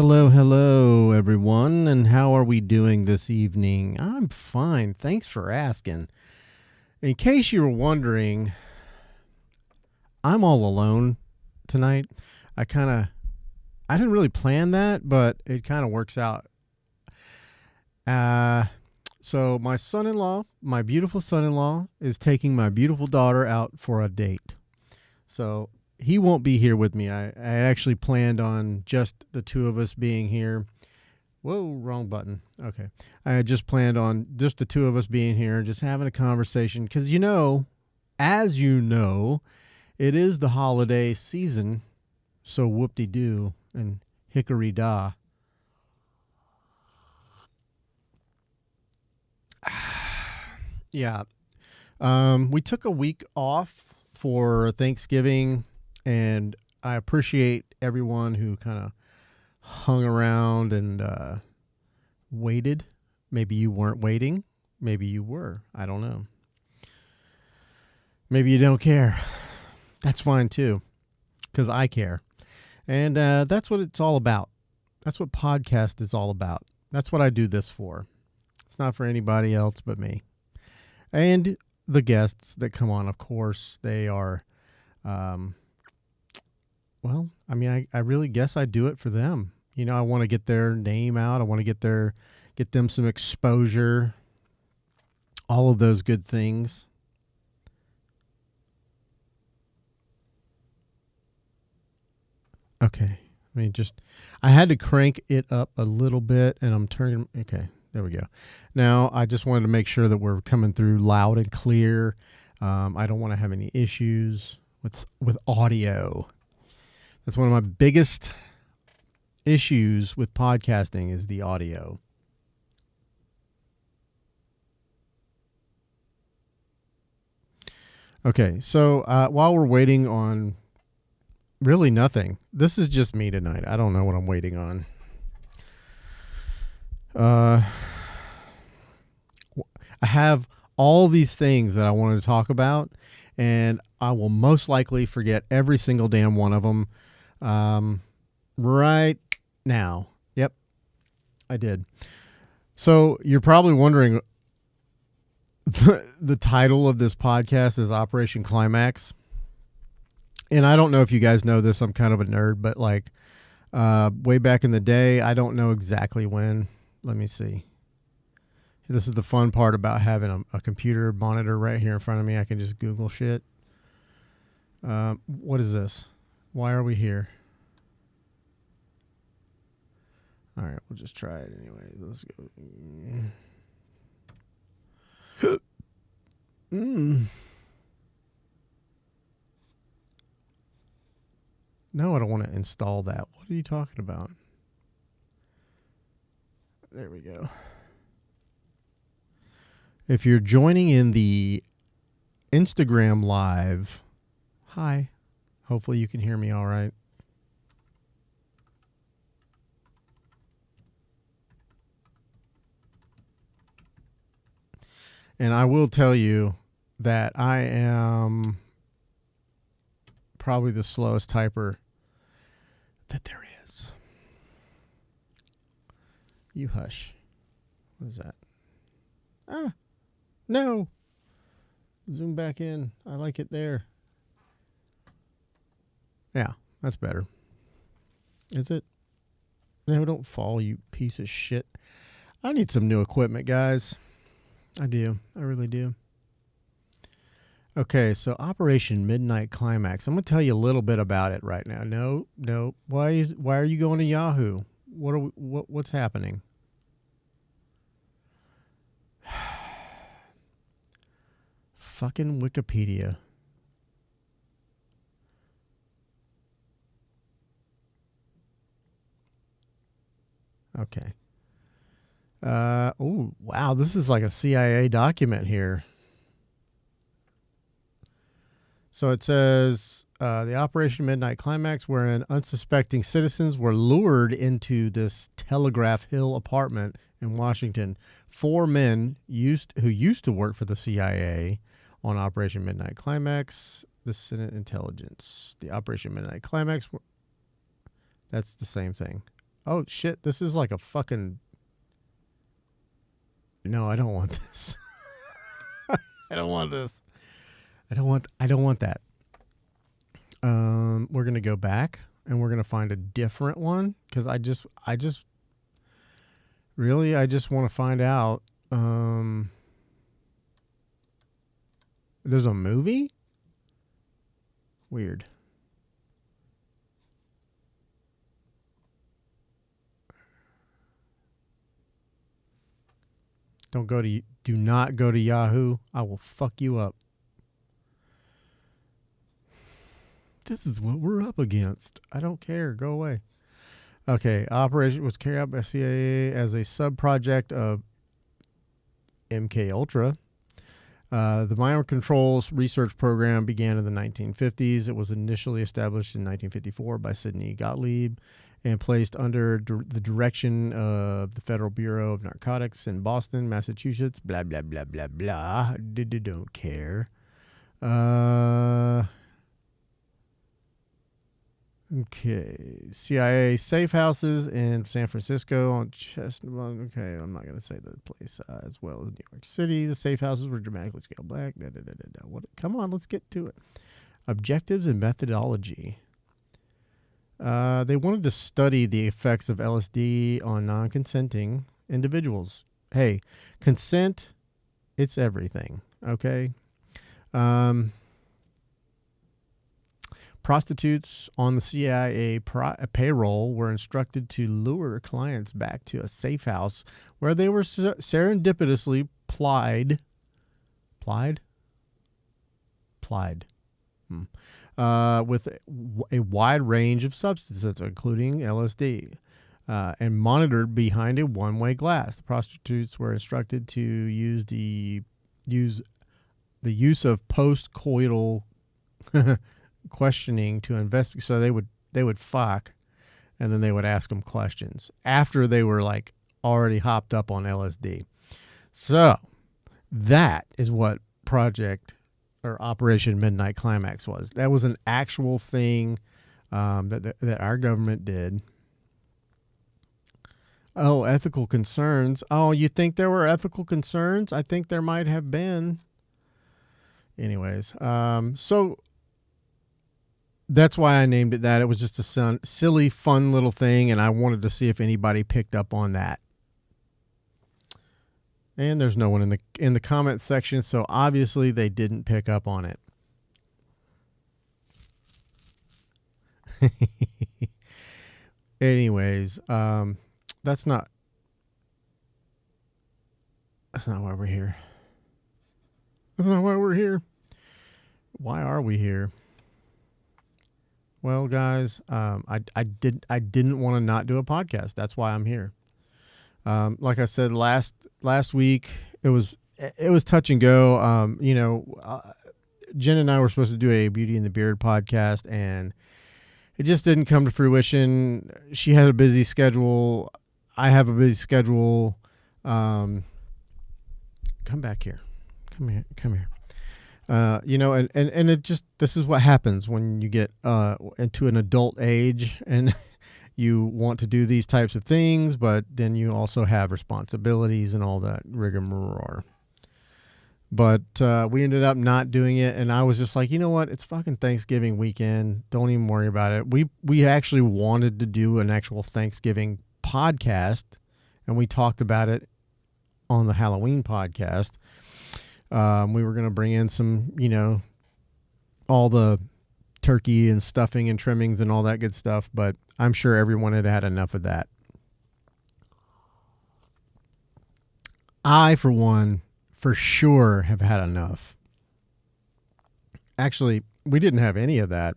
Hello, hello, everyone, and how are we doing this evening? I'm fine. Thanks for asking. In case you were wondering, I'm all alone tonight. I didn't really plan that, but it kind of works out. Uh, so my beautiful son-in-law, is taking my beautiful daughter out for a date. So he won't be here with me. I actually planned on just the two of us being here. Whoa, wrong button. Okay. I had just planned on just the two of us being here, just having a conversation. Because, as you know, it is the holiday season. So whoop-de-doo and hickory-da. Yeah. We took a week off for Thanksgiving, and I appreciate everyone who kind of hung around and waited. Maybe you weren't waiting. Maybe you were. I don't know. Maybe you don't care. That's fine too, because I care. And that's what it's all about. That's what podcast is all about. That's what I do this for. It's not for anybody else but me. And the guests that come on, of course, they are, I really guess I do it for them. I want to get their name out. I want to get them some exposure, all of those good things. Okay. I had to crank it up a little bit, and I'm turning. Okay. There we go. Now, I just wanted to make sure that we're coming through loud and clear. I don't want to have any issues with audio. That's one of my biggest issues with podcasting is the audio. Okay, so while we're waiting on really nothing, this is just me tonight. I don't know what I'm waiting on. I have all these things that I wanted to talk about, and I will most likely forget every single damn one of them right now. Yep, I did. So you're probably wondering, the title of this podcast is Operation Climax. And I don't know if you guys know this. I'm kind of a nerd, but way back in the day, I don't know exactly when. Let me see. This is the fun part about having a computer monitor right here in front of me. I can just Google shit. What is this? Why are we here? All right, we'll just try it anyway. Let's go. No, I don't want to install that. What are you talking about? There we go. If you're joining in the Instagram live, hi. Hopefully you can hear me all right. And I will tell you that I am probably the slowest typer that there is. You hush. What is that? No. Zoom back in. I like it there. Yeah, that's better. Is it? No, don't fall, you piece of shit. I need some new equipment, guys. I do. I really do. Okay, so Operation Midnight Climax. I'm going to tell you a little bit about it right now. No. Why are you going to Yahoo? What's happening? Fucking Wikipedia. Okay. Oh, wow. This is like a CIA document here. So it says the Operation Midnight Climax, wherein unsuspecting citizens were lured into this Telegraph Hill apartment in Washington. 4 men who used to work for the CIA on Operation Midnight Climax, the Senate Intelligence. The Operation Midnight Climax, that's the same thing. Oh shit, this is like a fucking. No, I don't want this. I don't want this. I don't want that. We're gonna go back and we're gonna find a different one because I just want to find out. There's a movie? Weird. Do not go to Yahoo. I will fuck you up. This is what we're up against. I don't care. Go away. Okay. Operation was carried out by CIA as a sub-project of MK Ultra. The Mind Control's research program began in the 1950s. It was initially established in 1954 by Sidney Gottlieb and placed under the direction of the Federal Bureau of Narcotics in Boston, Massachusetts. Blah, blah, blah, blah, blah. Don't care. Okay. CIA safe houses in San Francisco on Chestnut. Okay, I'm not going to say the place as well as New York City. The safe houses were dramatically scaled back. Come on, let's get to it. Objectives and methodology. They wanted to study the effects of LSD on non-consenting individuals. Hey, consent, it's everything, okay? Prostitutes on the CIA payroll were instructed to lure clients back to a safe house where they were serendipitously plied with a wide range of substances, including LSD, and monitored behind a one-way glass. The prostitutes were instructed to use the use of post-coital questioning to investigate. So they would fuck, and then they would ask them questions after they were like already hopped up on LSD. So that is what Project or Operation Midnight Climax was. That was an actual thing that our government did. Oh, ethical concerns. Oh, you think there were ethical concerns? I think there might have been. Anyways, so that's why I named it that. It was just a silly, fun little thing, and I wanted to see if anybody picked up on that. And there's no one in the comment section, so obviously they didn't pick up on it. Anyways, that's not why we're here. That's not why we're here. Why are we here? Well, guys, I didn't want to not do a podcast. That's why I'm here. Like I said last week, it was touch and go. Jen and I were supposed to do a Beauty and the Beard podcast, and it just didn't come to fruition. She had a busy schedule. I have a busy schedule. Come back here. Come here. And it just, this is what happens when you get into an adult age and you want to do these types of things, but then you also have responsibilities and all that rigmarole. But we ended up not doing it, and I was just like, you know what? It's fucking Thanksgiving weekend. Don't even worry about it. We actually wanted to do an actual Thanksgiving podcast, and we talked about it on the Halloween podcast. We were going to bring in some, all the turkey and stuffing and trimmings and all that good stuff, but I'm sure everyone had had enough of that. I, for one, for sure have had enough. Actually, we didn't have any of that.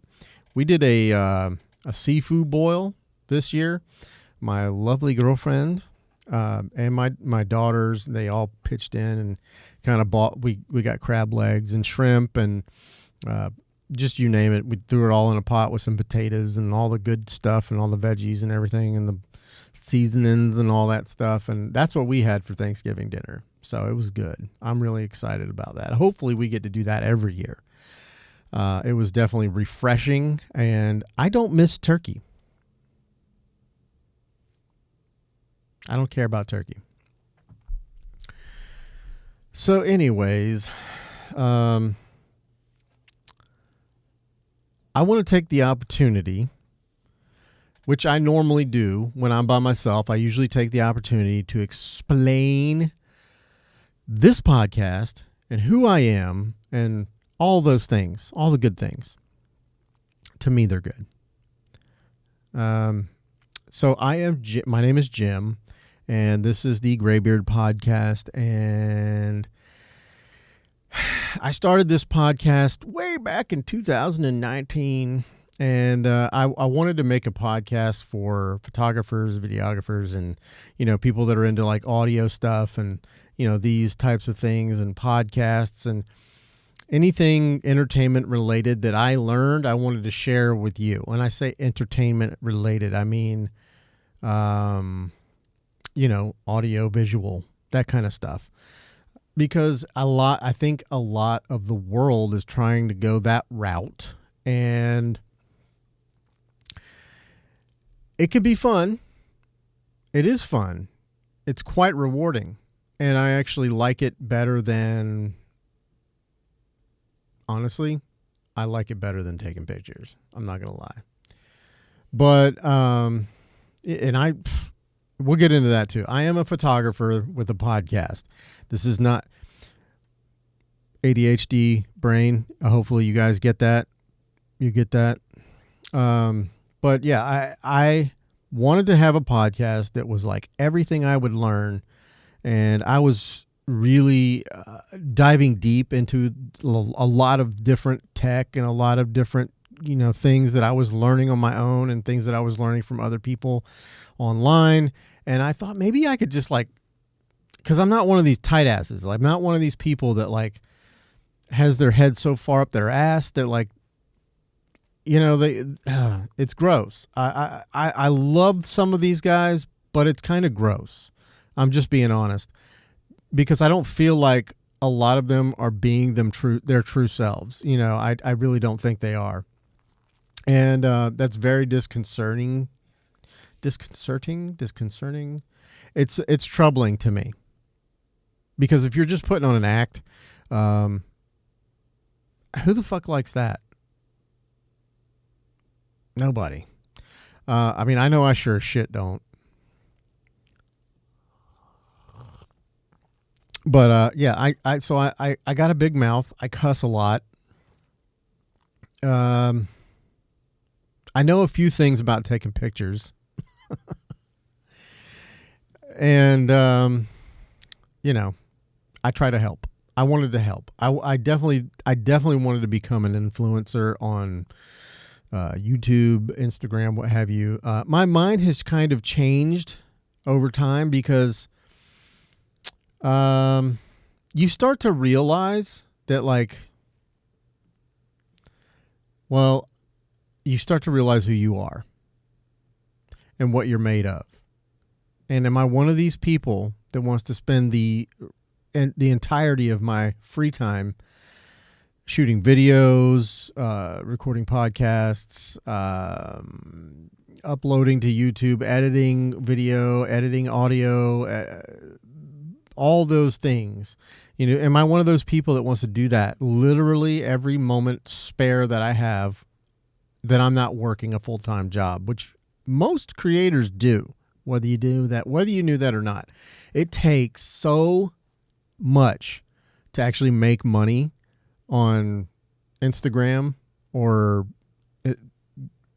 We did a seafood boil this year. My lovely girlfriend and my daughters, they all pitched in and kind of bought. We got crab legs and shrimp and just you name it. We threw it all in a pot with some potatoes and all the good stuff and all the veggies and everything and the seasonings and all that stuff. And that's what we had for Thanksgiving dinner. So it was good. I'm really excited about that. Hopefully we get to do that every year. It was definitely refreshing, and I don't miss turkey. I don't care about turkey. So anyways, I want to take the opportunity, which I normally do when I'm by myself. I usually take the opportunity to explain this podcast and who I am and all those things, all the good things. To me, they're good. So my name is Jim, and this is the Graybeard Podcast, and I started this podcast way back in 2019, and I wanted to make a podcast for photographers, videographers, and, people that are into like audio stuff and, these types of things and podcasts and anything entertainment related that I learned, I wanted to share with you. When I say entertainment related, I mean, audio, visual, that kind of stuff. Because I think a lot of the world is trying to go that route, and it can be fun. It is fun. It's quite rewarding, and I actually like it better than, honestly, I like it better than taking pictures. I'm not going to lie. But, we'll get into that too. I am a photographer with a podcast. This is not ADHD brain. Hopefully you guys get that. You get that. But yeah, I wanted to have a podcast that was like everything I would learn. And I was really diving deep into a lot of different tech and a lot of different, things that I was learning on my own and things that I was learning from other people online. And I thought maybe I could just because I'm not one of these tight asses. I'm not one of these people that has their head so far up their ass that it's gross. I love some of these guys, but it's kind of gross. I'm just being honest, because I don't feel like a lot of them are being their true selves. I really don't think they are. And that's very disconcerting. Disconcerting. It's troubling to me, because if you're just putting on an act, who the fuck likes that? Nobody. I know I sure as shit don't. But yeah, I got a big mouth. I cuss a lot. I know a few things about taking pictures. And I try to help. I wanted to help. I definitely wanted to become an influencer on YouTube, Instagram, what have you. My mind has kind of changed over time, because you start to realize that you start to realize who you are and what you're made of. And am I one of these people that wants to spend the entirety of my free time shooting videos, recording podcasts, uploading to YouTube, editing video, editing audio, all those things? Am I one of those people that wants to do that literally every moment spare that I have, that I'm not working a full-time job, which most creators do, whether you knew that or not? It takes so much to actually make money on Instagram, or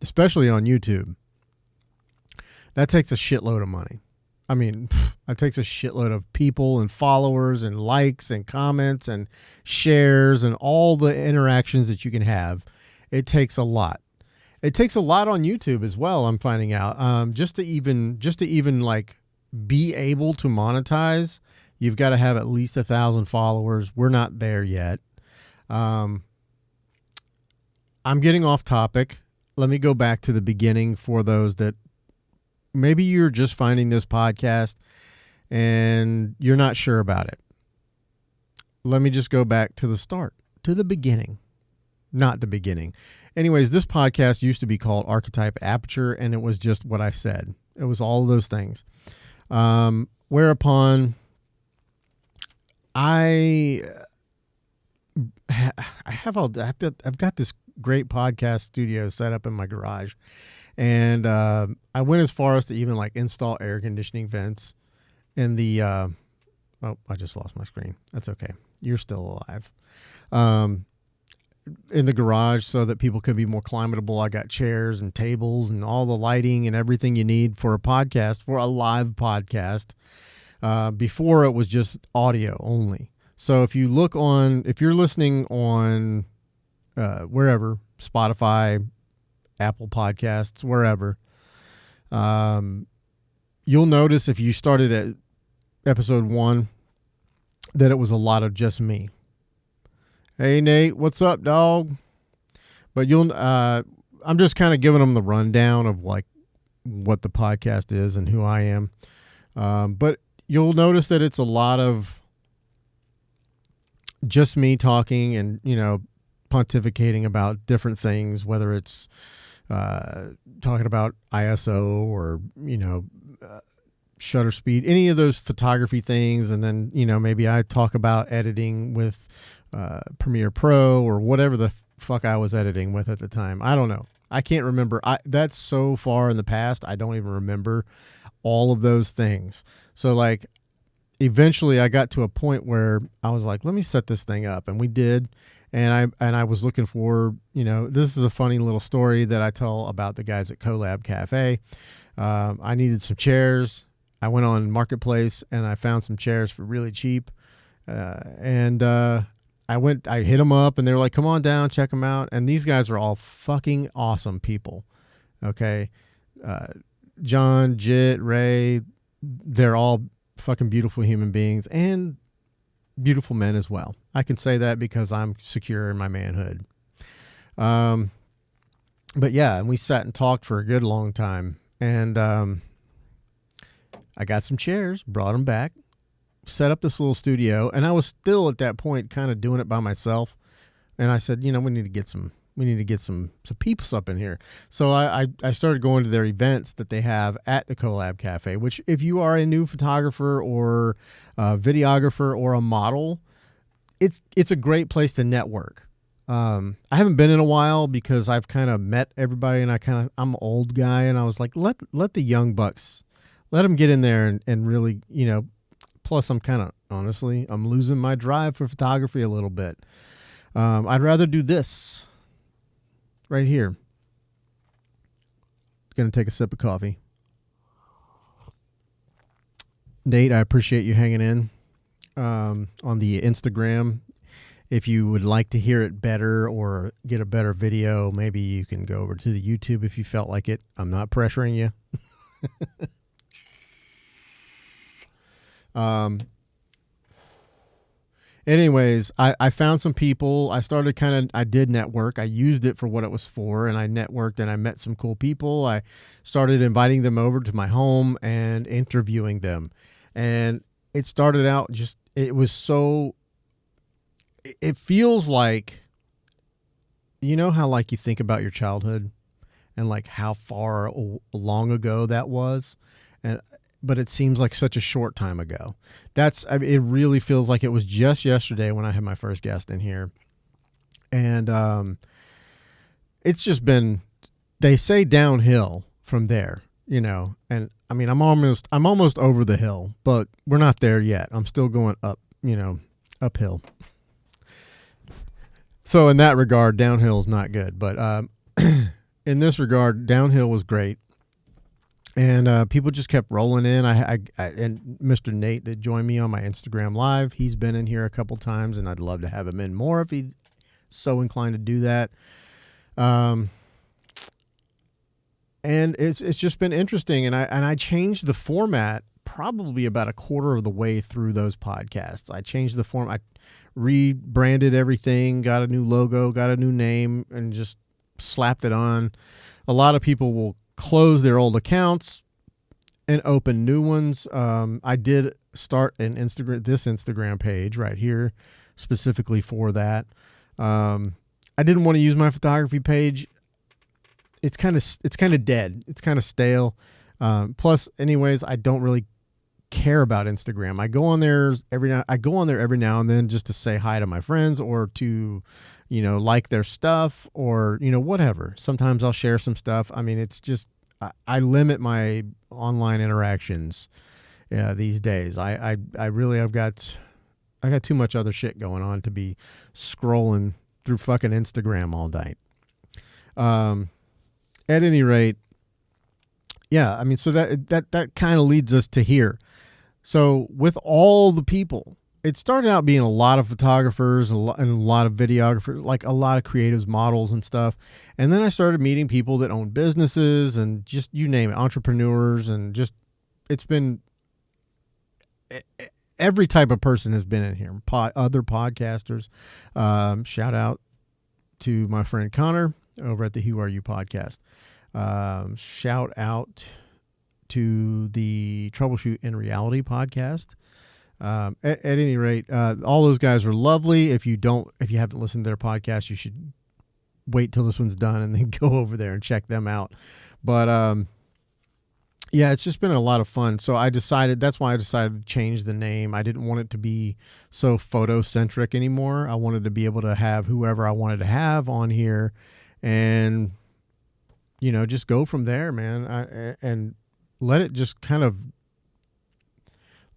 especially on YouTube. That takes a shitload of money. That takes a shitload of people and followers and likes and comments and shares and all the interactions that you can have. It takes a lot. It takes a lot on YouTube as well, I'm finding out. Just to even be able to monetize, you've got to have at least 1,000 followers. We're not there yet. I'm getting off topic. Let me go back to the beginning for those that maybe you're just finding this podcast and you're not sure about it. Let me just go back to the start, to the beginning. Not the beginning. Anyways, this podcast used to be called Archetype Aperture, and it was just what I said. It was all of those things. Whereupon I've got this great podcast studio set up in my garage, and I went as far as to even like install air conditioning vents in the. Oh, I just lost my screen. That's okay. You're still alive. In the garage so that people could be more climatable. I got chairs and tables and all the lighting and everything you need for a podcast, for a live podcast. Before it was just audio only. So if you're listening on wherever, Spotify, Apple Podcasts, wherever, you'll notice if you started at episode 1 that it was a lot of just me. Hey Nate, what's up, dog? But I'm just kind of giving them the rundown of like what the podcast is and who I am. But you'll notice that it's a lot of just me talking and, pontificating about different things, whether it's talking about ISO or, shutter speed, any of those photography things. And then, maybe I talk about editing with Premiere Pro or whatever the fuck I was editing with at the time. I don't know. I can't remember. That's so far in the past. I don't even remember all of those things. So like eventually I got to a point where I was like, let me set this thing up. And we did. And I was looking for, this is a funny little story that I tell about the guys at Collab Cafe. I needed some chairs. I went on Marketplace and I found some chairs for really cheap. I hit them up and they were like, come on down, check them out. And these guys are all fucking awesome people. Okay. John, Jit, Ray, they're all fucking beautiful human beings and beautiful men as well. I can say that because I'm secure in my manhood. But yeah, and we sat and talked for a good long time. And I got some chairs, brought them back, set up this little studio, and I was still at that point kind of doing it by myself. And I said, we need to get some peeps up in here. So I started going to their events that they have at the Collab Cafe, which if you are a new photographer or a videographer or a model, it's a great place to network. I haven't been in a while because I've kind of met everybody and I'm an old guy and I was like, let the young bucks, let them get in there and really, plus I'm honestly, I'm losing my drive for photography a little bit. I'd rather do this right here. Gonna take a sip of coffee. Nate, I appreciate you hanging in on the Instagram. If you would like to hear it better or get a better video, maybe you can go over to the YouTube if you felt like it. I'm not pressuring you. Anyways, I found some people. I did network. I used it for what it was for, and I networked and I met some cool people. I started inviting them over to my home and interviewing them. And it started out it feels like, how like you think about your childhood and like how far long ago that was. But it seems like such a short time ago. It really feels like it was just yesterday when I had my first guest in here. And it's just been, they say downhill from there, and I mean, I'm almost over the hill, but we're not there yet. I'm still going up, uphill. So in that regard, downhill is not good, but in this regard, downhill was great. And people just kept rolling in. And Mr. Nate that joined me on my Instagram Live, he's been in here a couple times, and I'd love to have him in more if he's so inclined to do that. And it's just been interesting. And I changed the format probably about a quarter of the way through those podcasts. I changed the form. I rebranded everything, got a new logo, got a new name, and just slapped it on. A lot of people will close their old accounts and open new ones. I did start this Instagram page right here specifically for that. I didn't want to use my photography page. It's kind of dead. It's kind of stale. Plus anyways, I don't really care about Instagram. I go on there every now and then just to say hi to my friends or to, like their stuff or, whatever. Sometimes I'll share some stuff. I mean, it's just, I limit my online interactions these days. I really, I got too much other shit going on to be scrolling through fucking Instagram all night. At any rate, yeah, I mean, so that kind of leads us to here. So with all the people, it started out being a lot of photographers and a lot of videographers, like a lot of creatives, models and stuff. And then I started meeting people that own businesses and just, you name it, entrepreneurs, and just, it's been, every type of person has been in here. Other podcasters. Shout out to my friend Connor over at the Who Are You podcast. Shout out to the Troubleshoot in Reality podcast. At any rate, all those guys are lovely. If you haven't listened to their podcast, you should wait till this one's done and then go over there and check them out. But yeah, it's just been a lot of fun. So that's why I decided to change the name. I didn't want it to be so photo-centric anymore. I wanted to be able to have whoever I wanted to have on here and, just go from there, man. And let it just kind of,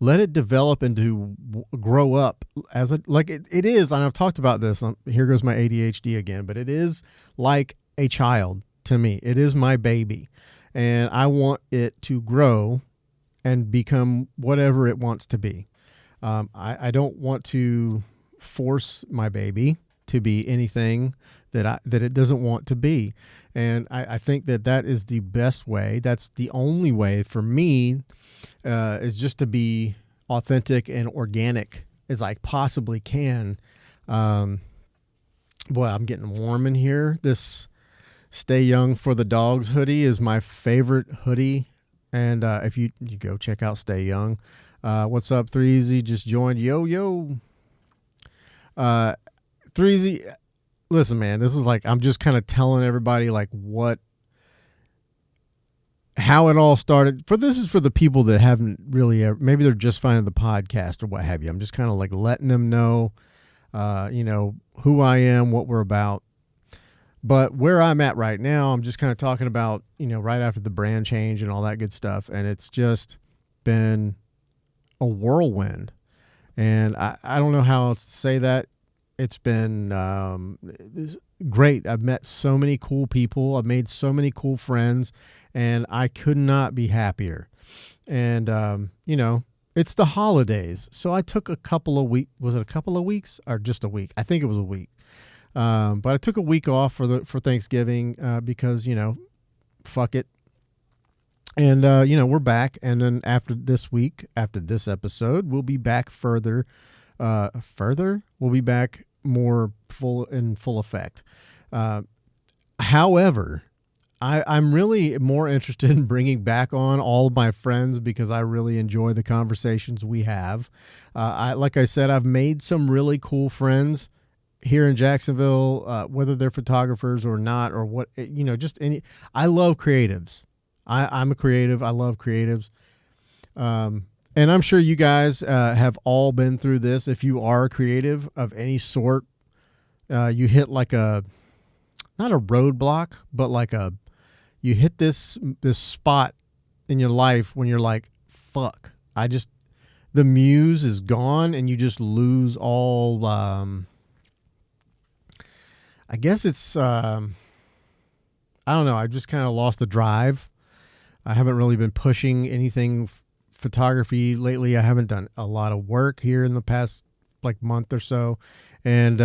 let it develop into grow up as it is. And I've talked about this. Here goes my ADHD again, but it is like a child to me. It is my baby. And I want it to grow and become whatever it wants to be. I don't want to force my baby to be anything that it doesn't want to be. And I think that is the best way. That's the only way for me is just to be authentic and organic as I possibly can. Boy, I'm getting warm in here. This Stay Young for the Dogs hoodie is my favorite hoodie. And if you go check out Stay Young. What's up, 3Easy? Just joined. Yo. 3Easy, listen, man, this is like, I'm just kind of telling everybody like how it all started. This is for the people that haven't really ever, maybe they're just finding the podcast or what have you. I'm just kind of like letting them know, who I am, what we're about. But where I'm at right now, I'm just kind of talking about, right after the brand change and all that good stuff. And it's just been a whirlwind. And I don't know how else to say that. It's been great. I've met so many cool people. I've made so many cool friends. And I could not be happier. And, it's the holidays. So I took a couple of weeks. Was it a couple of weeks or just a week? I think it was a week. But I took a week off for Thanksgiving because, fuck it. And, we're back. And then after this episode, we'll be back further. We'll be back more full effect. However, I'm really more interested in bringing back on all of my friends because I really enjoy the conversations we have. Like I said, I've made some really cool friends here in Jacksonville, whether they're photographers or not, or what, just any. I love creatives. I'm a creative. I love creatives. And I'm sure you guys have all been through this. If you are a creative of any sort, you hit like not a roadblock, but you hit this spot in your life when you're like, fuck, the muse is gone and you just lose all, I guess it's, I don't know. I've just kind of lost the drive. I haven't really been pushing anything photography lately. I haven't done a lot of work here in the past month or so. And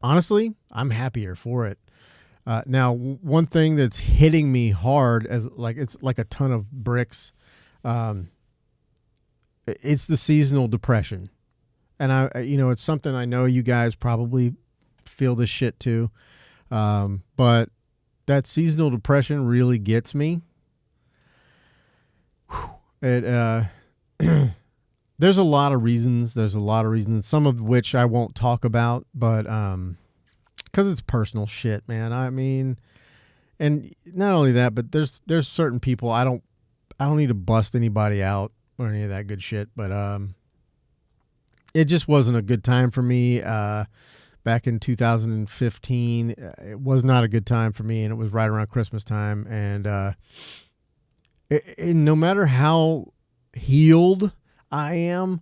honestly, I'm happier for it. Now, one thing that's hitting me hard as it's like a ton of bricks. It's the seasonal depression. And it's something I know you guys probably feel this shit too. But that seasonal depression really gets me. There's a lot of reasons. Some of which I won't talk about, but because it's personal shit, man. I mean, and not only that, but there's certain people I don't need to bust anybody out or any of that good shit. But it just wasn't a good time for me. Back in 2015, it was not a good time for me, and it was right around Christmas time. And no matter how healed I am,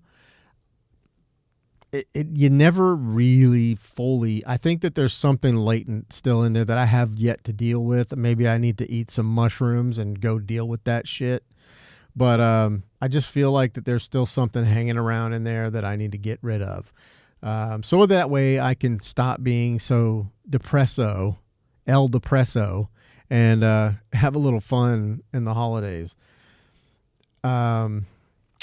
you never really fully. I think that there's something latent still in there that I have yet to deal with. Maybe I need to eat some mushrooms and go deal with that shit. But I just feel like that there's still something hanging around in there that I need to get rid of. So that way I can stop being so El Depresso, and have a little fun in the holidays. Do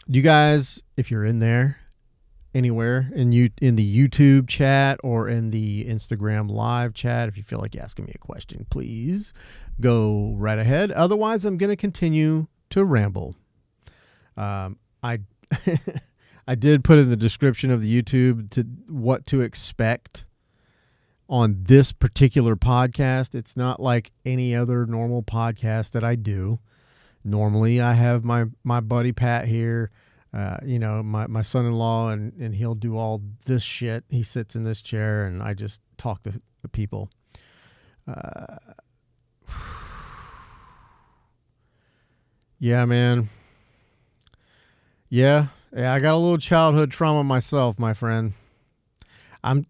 you guys, if you're in there, anywhere in the YouTube chat or in the Instagram live chat, if you feel like you're asking me a question, please go right ahead. Otherwise, I'm going to continue to ramble. I I did put in the description of the YouTube to what to expect on this particular podcast. It's not like any other normal podcast that I do. Normally, I have my buddy Pat here, my son-in-law, and he'll do all this shit. He sits in this chair, and I just talk to the people. Yeah, man. Yeah, I got a little childhood trauma myself, my friend. I'm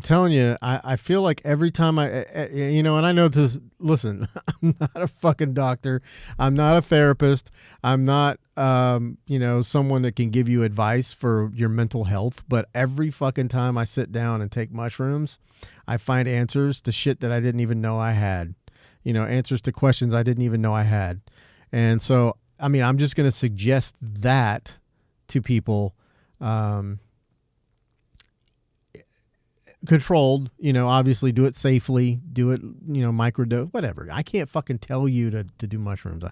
telling you, I feel like every time and I know this, listen, I'm not a fucking doctor. I'm not a therapist. I'm not, someone that can give you advice for your mental health. But every fucking time I sit down and take mushrooms, I find answers to shit that I didn't even know I had, answers to questions I didn't even know I had. And so, I'm just going to suggest that to people, controlled, obviously do it safely, do it, microdose, whatever. I can't fucking tell you to do mushrooms.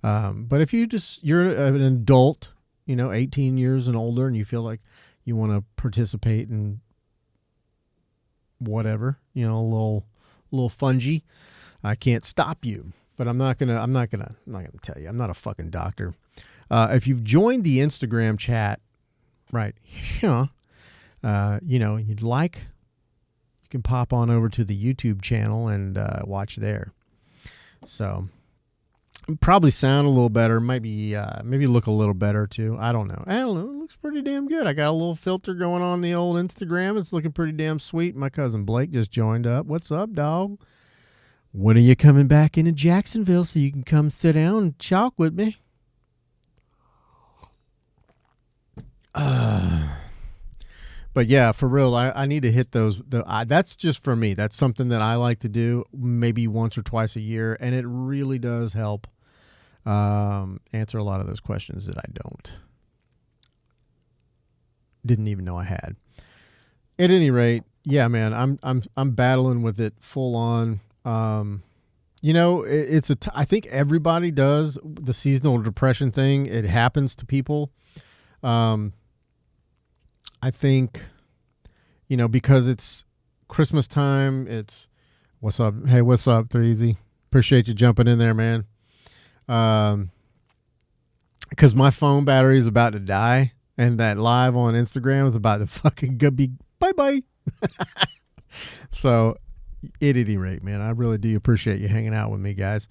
But if you're an adult, 18 years and older, and you feel like you want to participate in whatever, a little fungy, I can't stop you. But I'm not gonna tell you. I'm not a fucking doctor. If you've joined the Instagram chat, right? Yeah. You'd like, you can pop on over to the YouTube channel and watch there. So probably sound a little better. Maybe look a little better too. I don't know. It looks pretty damn good. I got a little filter going on the old Instagram. It's looking pretty damn sweet. My cousin Blake just joined up. What's up, dog? When are you coming back into Jacksonville so you can come sit down and chalk with me? But yeah, for real, I need to hit those. That's just for me. That's something that I like to do maybe once or twice a year, and it really does help answer a lot of those questions that I didn't even know I had. At any rate, yeah, man, I'm battling with it full on. I think everybody does the seasonal depression thing. It happens to people. I think, because it's Christmas time, it's what's up? Hey, what's up, Threezy? Appreciate you jumping in there, man. Because my phone battery is about to die, and that live on Instagram is about to fucking be bye-bye. So, at any rate, man, I really do appreciate you hanging out with me, guys.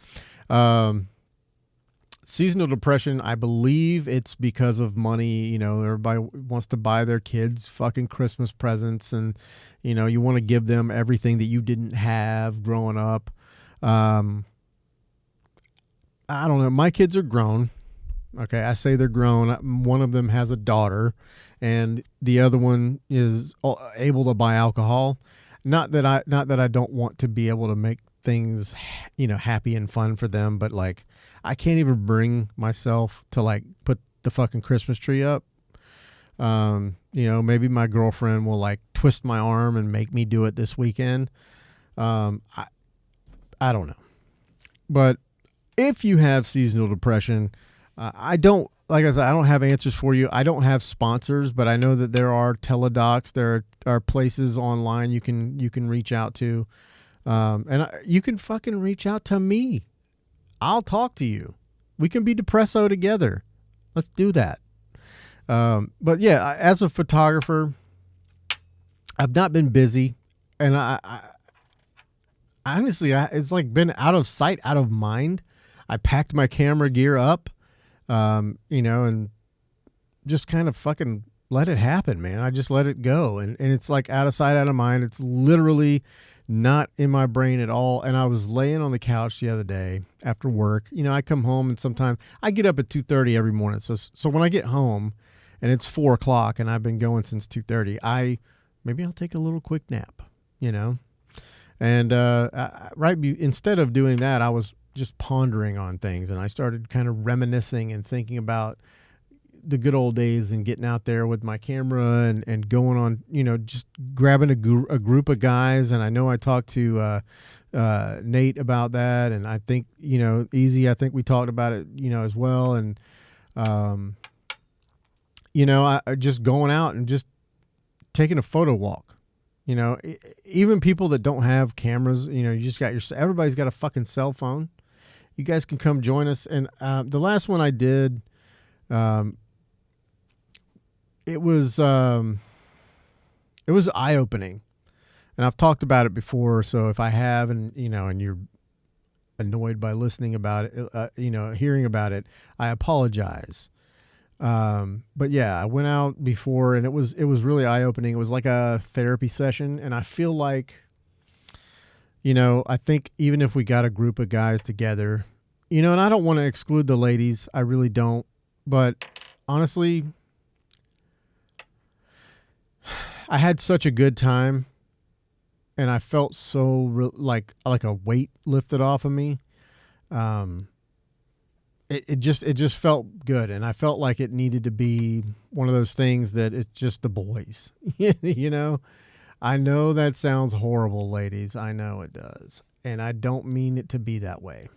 Seasonal depression, I believe it's because of money. Everybody wants to buy their kids fucking Christmas presents, and, you want to give them everything that you didn't have growing up. I don't know. My kids are grown. Okay, I say they're grown. One of them has a daughter, and the other one is able to buy alcohol. Not that I don't want to be able to make things, happy and fun for them, but like I can't even bring myself to like put the fucking Christmas tree up. Maybe my girlfriend will like twist my arm and make me do it this weekend. I don't know. But if you have seasonal depression, like I said, I don't have answers for you. I don't have sponsors, but I know that there are teledocs. There are places online you can reach out to. You can fucking reach out to me. I'll talk to you. We can be depresso together. Let's do that. But yeah, as a photographer, I've not been busy, and I honestly, it's like been out of sight, out of mind. I packed my camera gear up, and just kind of fucking let it happen, man. I just let it go, and it's like out of sight, out of mind. It's literally not in my brain at all. And I was laying on the couch the other day after work. I come home, and sometimes I get up at 2:30 every morning. So when I get home, and it's 4:00, and I've been going since 2:30, maybe I'll take a little quick nap, And instead of doing that, I was just pondering on things, and I started kind of reminiscing and thinking about the good old days and getting out there with my camera and going on, just grabbing a group of guys. And I know I talked to Nate about that, and I think, Easy, I think we talked about it, as well. And, I just going out and just taking a photo walk. Even people that don't have cameras, you just got everybody's got a fucking cell phone. You guys can come join us. And the last one I did, it was eye-opening, and I've talked about it before. So if I have, and you're annoyed by listening about it, hearing about it, I apologize. But yeah, I went out before, and it was really eye-opening. It was like a therapy session, and I feel like, I think even if we got a group of guys together, and I don't want to exclude the ladies, I really don't, but honestly, I had such a good time, and I felt so like a weight lifted off of me. It just felt good, and I felt like it needed to be one of those things that it's just the boys. I know that sounds horrible, ladies. I know it does, and I don't mean it to be that way.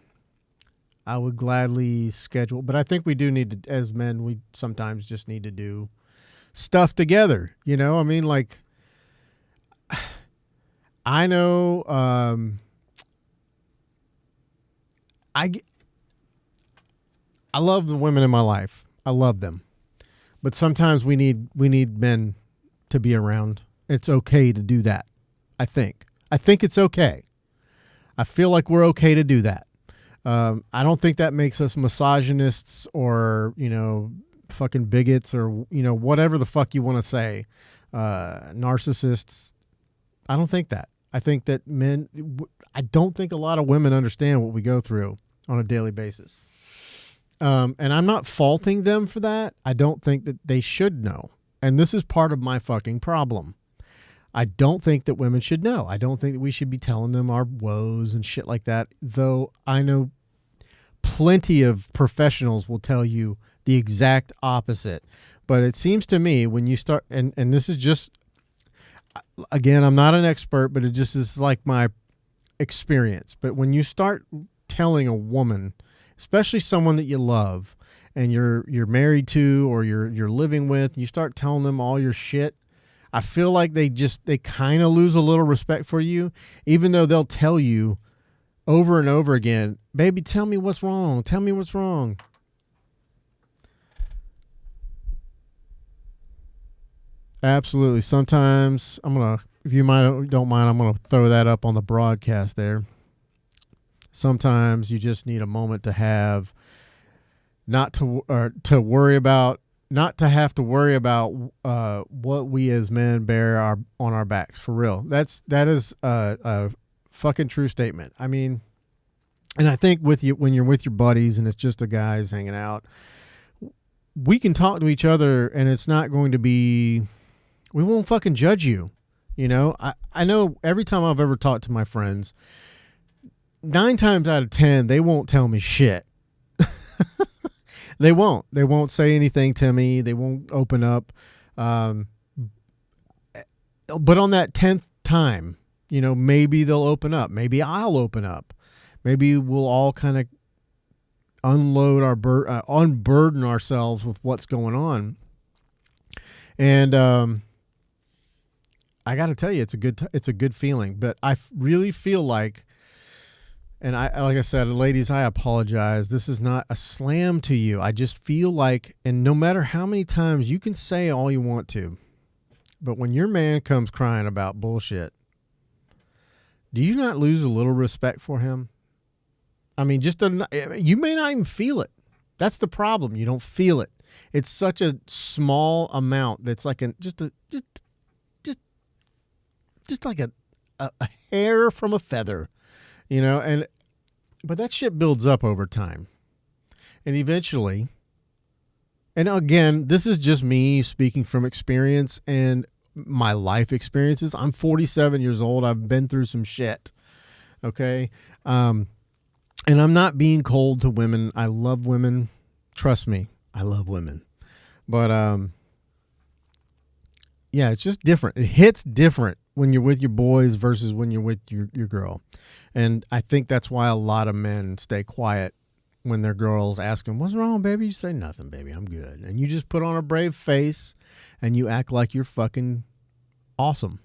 I would gladly schedule, but I think we do need to, as men, we sometimes just need to do stuff together. I mean, like, I know, I love the women in my life. I love them, but sometimes we need men to be around. It's okay to do that. I think it's okay. I feel like we're okay to do that. I don't think that makes us misogynists or, fucking bigots or, whatever the fuck you want to say, narcissists. I don't think that. I think that I don't think a lot of women understand what we go through on a daily basis. And I'm not faulting them for that. I don't think that they should know. And this is part of my fucking problem. I don't think that women should know. I don't think that we should be telling them our woes and shit like that. Though I know plenty of professionals will tell you the exact opposite. But it seems to me when you start, and this is just, again, I'm not an expert, but it just is like my experience. But when you start telling a woman, especially someone that you love and you're married to or you're living with, you start telling them all your shit, I feel like they kind of lose a little respect for you, even though they'll tell you over and over again, baby, tell me what's wrong. Tell me what's wrong. Absolutely. Sometimes if you don't mind, I'm going to throw that up on the broadcast there. Sometimes you just need a moment to have not to have to worry about what we as men bear on our backs. For real. That is a fucking true statement. I mean, and I think when you're with your buddies and it's just the guys hanging out, we can talk to each other and it's not going to be, we won't fucking judge you. I know every time I've ever talked to my friends, 9 times out of 10, they won't tell me shit. They won't say anything to me. They won't open up. But on that 10th time, maybe they'll open up. Maybe I'll open up. Maybe we'll all kind of unload unburden ourselves with what's going on. And I got to tell you, it's a good feeling. But I really feel like And like I said, ladies, I apologize. This is not a slam to you. I just feel like, and no matter how many times you can say all you want to, but when your man comes crying about bullshit, do you not lose a little respect for him? I mean, you may not even feel it. That's the problem. You don't feel it. It's such a small amount that's like just like a hair from a feather, but that shit builds up over time. And eventually, and again, this is just me speaking from experience and my life experiences. I'm 47 years old. I've been through some shit. Okay. And I'm not being cold to women. I love women. Trust me. I love women. But, yeah, it's just different. It hits different when you're with your boys versus when you're with your girl. And I think that's why a lot of men stay quiet when their girls ask them, what's wrong, baby? You say, nothing, baby. I'm good. And you just put on a brave face and you act like you're fucking awesome.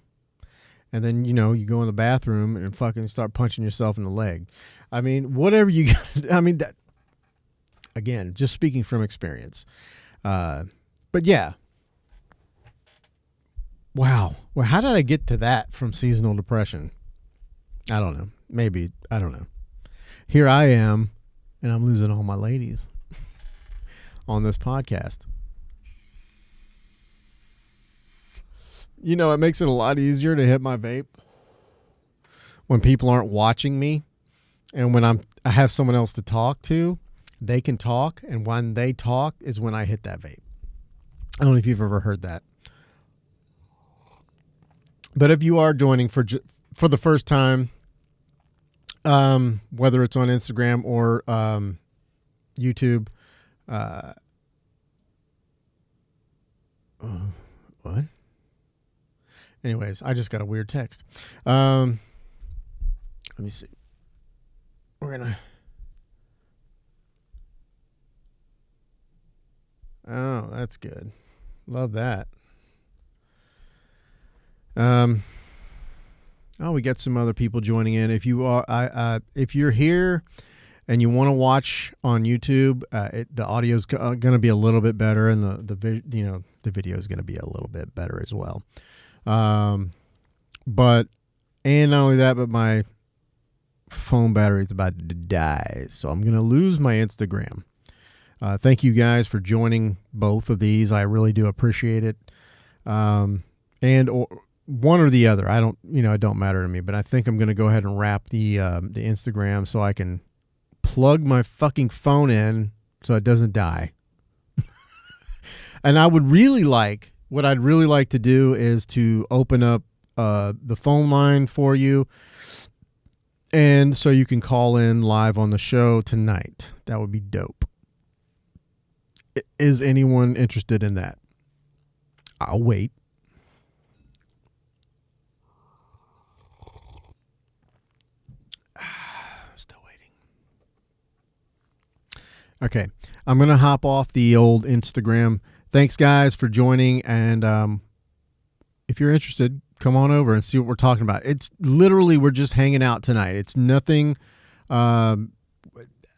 And then, you go in the bathroom and fucking start punching yourself in the leg. I mean, whatever you got. I mean, that, again, just speaking from experience. But yeah. Wow. Well, how did I get to that from seasonal depression? I don't know. Maybe. I don't know. Here I am, and I'm losing all my ladies on this podcast. It makes it a lot easier to hit my vape when people aren't watching me, and when I have someone else to talk to, they can talk, and when they talk is when I hit that vape. I don't know if you've ever heard that. But if you are joining for the first time, whether it's on Instagram or YouTube, what? Anyways, I just got a weird text. Let me see. We're gonna. Oh, that's good. Love that. We got some other people joining in. If you are, if you're here and you want to watch on YouTube, the audio's going to be a little bit better, and the video is going to be a little bit better as well. But not only that, but my phone battery is about to die, so I'm going to lose my Instagram. Thank you guys for joining both of these. I really do appreciate it. One or the other. I don't, it don't matter to me, but I think I'm going to go ahead and wrap the Instagram so I can plug my fucking phone in so it doesn't die. And what I'd really like to do is to open up the phone line for you, and so you can call in live on the show tonight. That would be dope. Is anyone interested in that? I'll wait. Still waiting. Okay. I'm going to hop off the old Instagram. Thanks, guys, for joining. And if you're interested, come on over and see what we're talking about. It's literally, we're just hanging out tonight. It's nothing.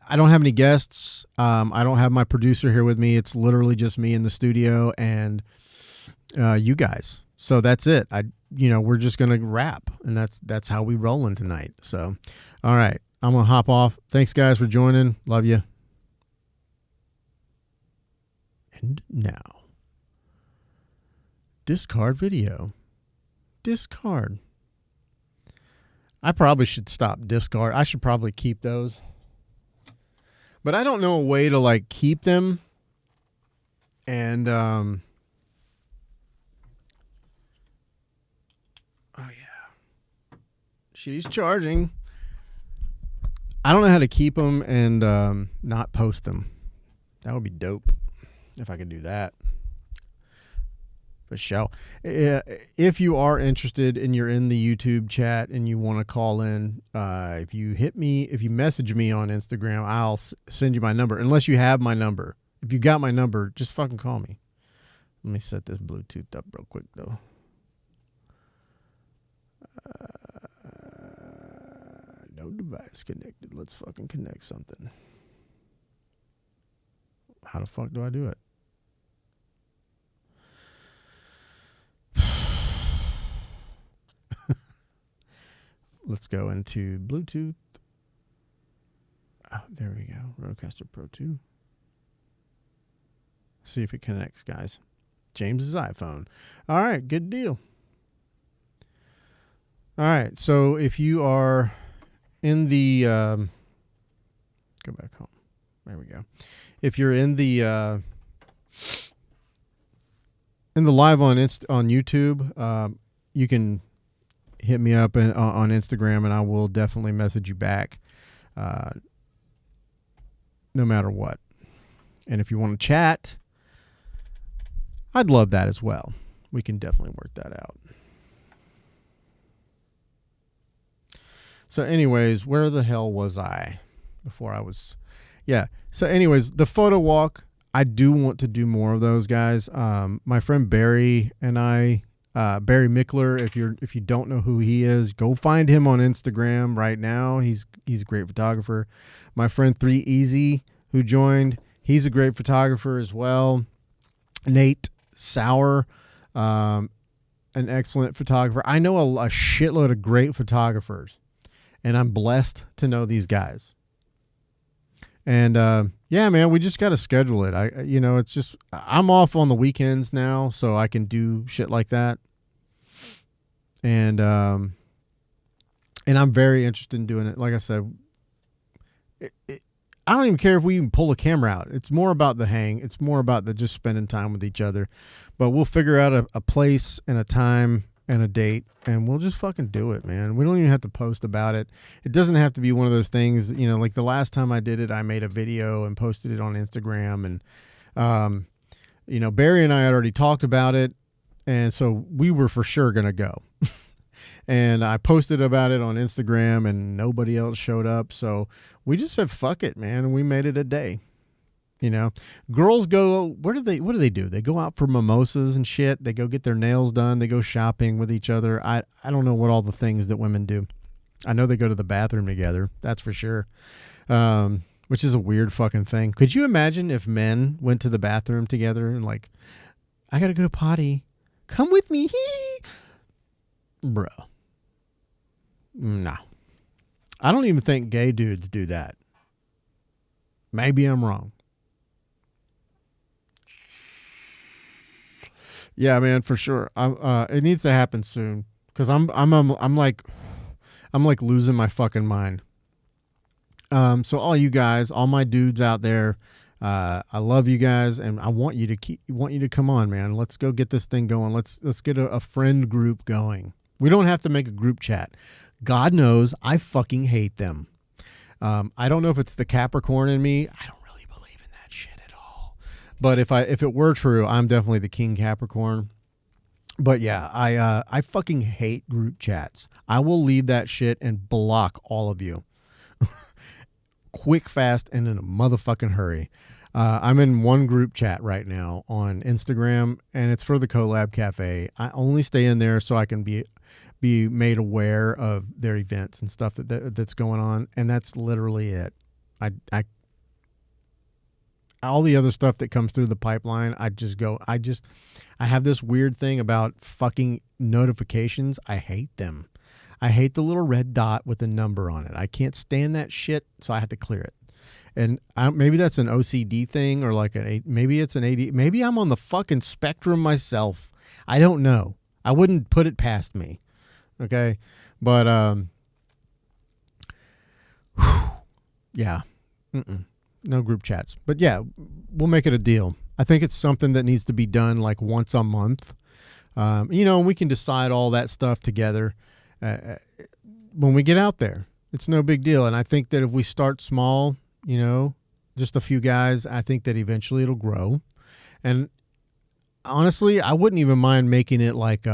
I don't have any guests. I don't have my producer here with me. It's literally just me in the studio and you guys. So that's it. We're just going to wrap, and that's how we rolling tonight. So, all right, I'm going to hop off. Thanks, guys, for joining. Love you. And now, discard video. Discard. I probably should stop discard. I should probably keep those. But I don't know a way to keep them. And oh yeah. She's charging. I don't know how to keep them and not post them. That would be dope if I could do that. For sure. If you are interested and you're in the YouTube chat and you want to call in, if you message me on Instagram, I'll send you my number. Unless you have my number. If you got my number, just fucking call me. Let me set this Bluetooth up real quick, though. No device connected. Let's fucking connect something. How the fuck do I do it? Let's go into Bluetooth. Oh, there we go. Rodecaster Pro 2. See if it connects, guys. James's iPhone. All right, good deal. All right, so if you are in the go back home. There we go. If you're in the live on YouTube, you can hit me up on Instagram, and I will definitely message you back, no matter what. And if you want to chat, I'd love that as well. We can definitely work that out. So anyways, where the hell was I before I was... Yeah. So anyways, the photo walk, I do want to do more of those, guys. My friend Barry and I, Barry Mickler, if you don't know who he is, go find him on Instagram right now. He's a great photographer. My friend 3 Easy, who joined, he's a great photographer as well. Nate Sauer, an excellent photographer. I know a shitload of great photographers, and I'm blessed to know these guys. And yeah, man, we just got to schedule it. It's just, I'm off on the weekends now, so I can do shit like that. And I'm very interested in doing it. Like I said, I don't even care if we even pull a camera out. It's more about the hang. It's more about the just spending time with each other. But we'll figure out a place and a time and a date, and we'll just fucking do it, man. We don't even have to post about it. It doesn't have to be one of those things, like the last time I did it, I made a video and posted it on Instagram, and Barry and I had already talked about it, and so we were for sure gonna go. And I posted about it on Instagram, and nobody else showed up, so we just said fuck it, man, and we made it a day. Girls go, what do they do? They go out for mimosas and shit. They go get their nails done. They go shopping with each other. I don't know what all the things that women do. I know they go to the bathroom together. That's for sure. Which is a weird fucking thing. Could you imagine if men went to the bathroom together and like, I got to go to potty. Come with me. Bro. No. I don't even think gay dudes do that. Maybe I'm wrong. Yeah, man, for sure. It needs to happen soon, because I'm like losing my fucking mind. So all you guys, all my dudes out there, I love you guys, and I want you to come on, man. Let's go get this thing going. Let's get a friend group going. We don't have to make a group chat. God knows I fucking hate them. I don't know if it's the Capricorn in me. I don't really believe in that shit at all. But if it were true, I'm definitely the King Capricorn. But yeah, I fucking hate group chats. I will leave that shit and block all of you. Quick, fast, and in a motherfucking hurry. I'm in one group chat right now on Instagram, and it's for the Collab Cafe. I only stay in there so I can be made aware of their events and stuff that's going on, and that's literally it. I all the other stuff that comes through the pipeline, I have this weird thing about fucking notifications. I hate them. I hate the little red dot with a number on it. I can't stand that shit, so I have to clear it. And maybe that's an OCD thing, or like maybe it's an AD. Maybe I'm on the fucking spectrum myself. I don't know. I wouldn't put it past me. Okay, but yeah, no group chats. But yeah, we'll make it a deal. I think it's something that needs to be done like once a month. And we can decide all that stuff together when we get out there. It's no big deal. And I think that if we start small, just a few guys, I think that eventually it'll grow. And honestly, I wouldn't even mind making it like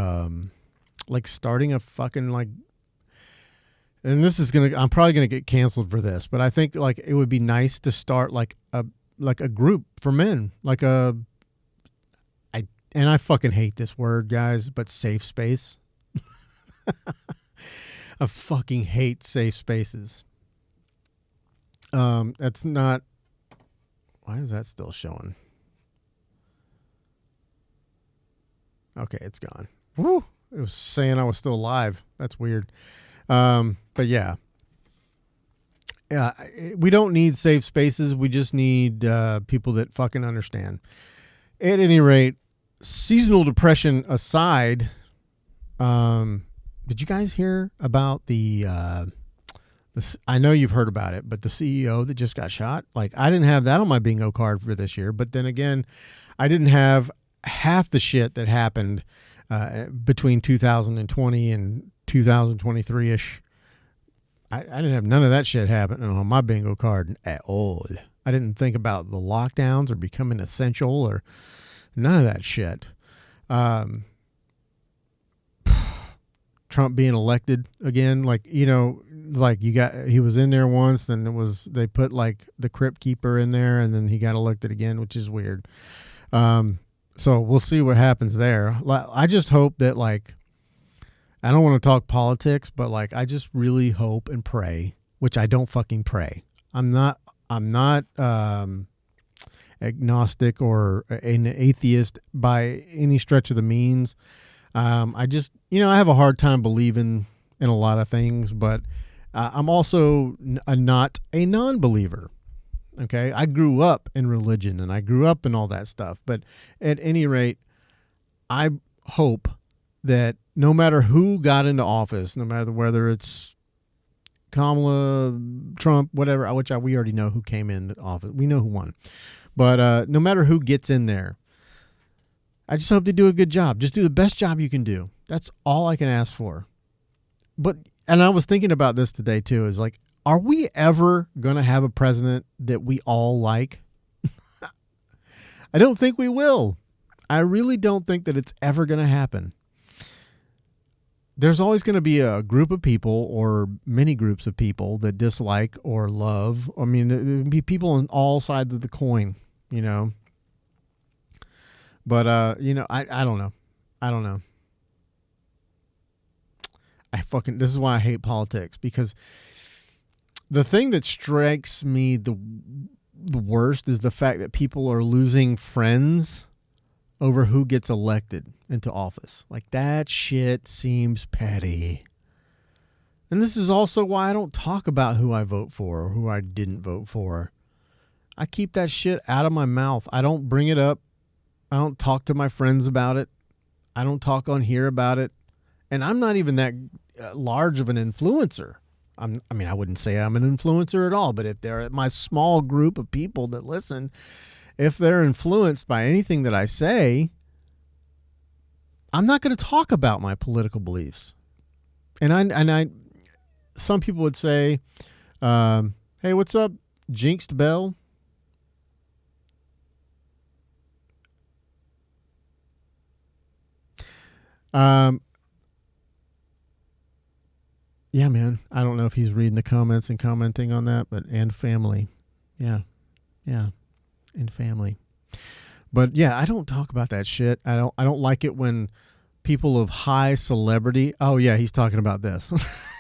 starting a fucking and this is I'm probably gonna get canceled for this, but I think like it would be nice to start like a group for men, I fucking hate this word, guys, but safe space. I fucking hate safe spaces. That's not. Why is that still showing? Okay, it's gone. Woo! It was saying I was still alive. That's weird. But yeah. Yeah, we don't need safe spaces. We just need people that fucking understand. At any rate, seasonal depression aside, did you guys hear about the I know you've heard about it, but the CEO that just got shot? Like, I didn't have that on my bingo card for this year. But then again, I didn't have half the shit that happened between 2020 and 2023-ish. I didn't have none of that shit happening on my bingo card at all. I didn't think about the lockdowns or becoming essential or none of that shit. Trump being elected again, like, you know, like he was in there once, then they put like the crypt keeper in there, and then he got elected again, which is weird. So we'll see what happens there. I just hope that, like, I don't want to talk politics, but like, I just really hope and pray, which I don't fucking pray. I'm not agnostic or an atheist by any stretch of the means. I just, I have a hard time believing in a lot of things, but I'm also not a non-believer. Okay. I grew up in religion and I grew up in all that stuff, but at any rate, I hope that no matter who got into office, no matter whether it's Kamala, Trump, whatever, we already know who came in office. We know who won. But no matter who gets in there, I just hope they do a good job. Just do the best job you can do. That's all I can ask for. And I was thinking about this today too, is like, are we ever going to have a president that we all like? I don't think we will. I really don't think that it's ever going to happen. There's always going to be a group of people or many groups of people that dislike or love. I mean, there'll be people on all sides of the coin, But, I don't know. I don't know. This is why I hate politics, because the thing that strikes me the worst is the fact that people are losing friends over who gets elected into office. Like, that shit seems petty. And this is also why I don't talk about who I vote for or who I didn't vote for. I keep that shit out of my mouth. I don't bring it up. I don't talk to my friends about it. I don't talk on here about it. And I'm not even that large of an influencer. I wouldn't say I'm an influencer at all, but if they're my small group of people that listen, if they're influenced by anything that I say, I'm not going to talk about my political beliefs. And some people would say, hey, what's up, Jinxed Bell? Yeah, man. I don't know if he's reading the comments and commenting on that, and family. Yeah. And family. But yeah, I don't talk about that shit. I don't like it when people of high celebrity. Oh yeah, he's talking about this.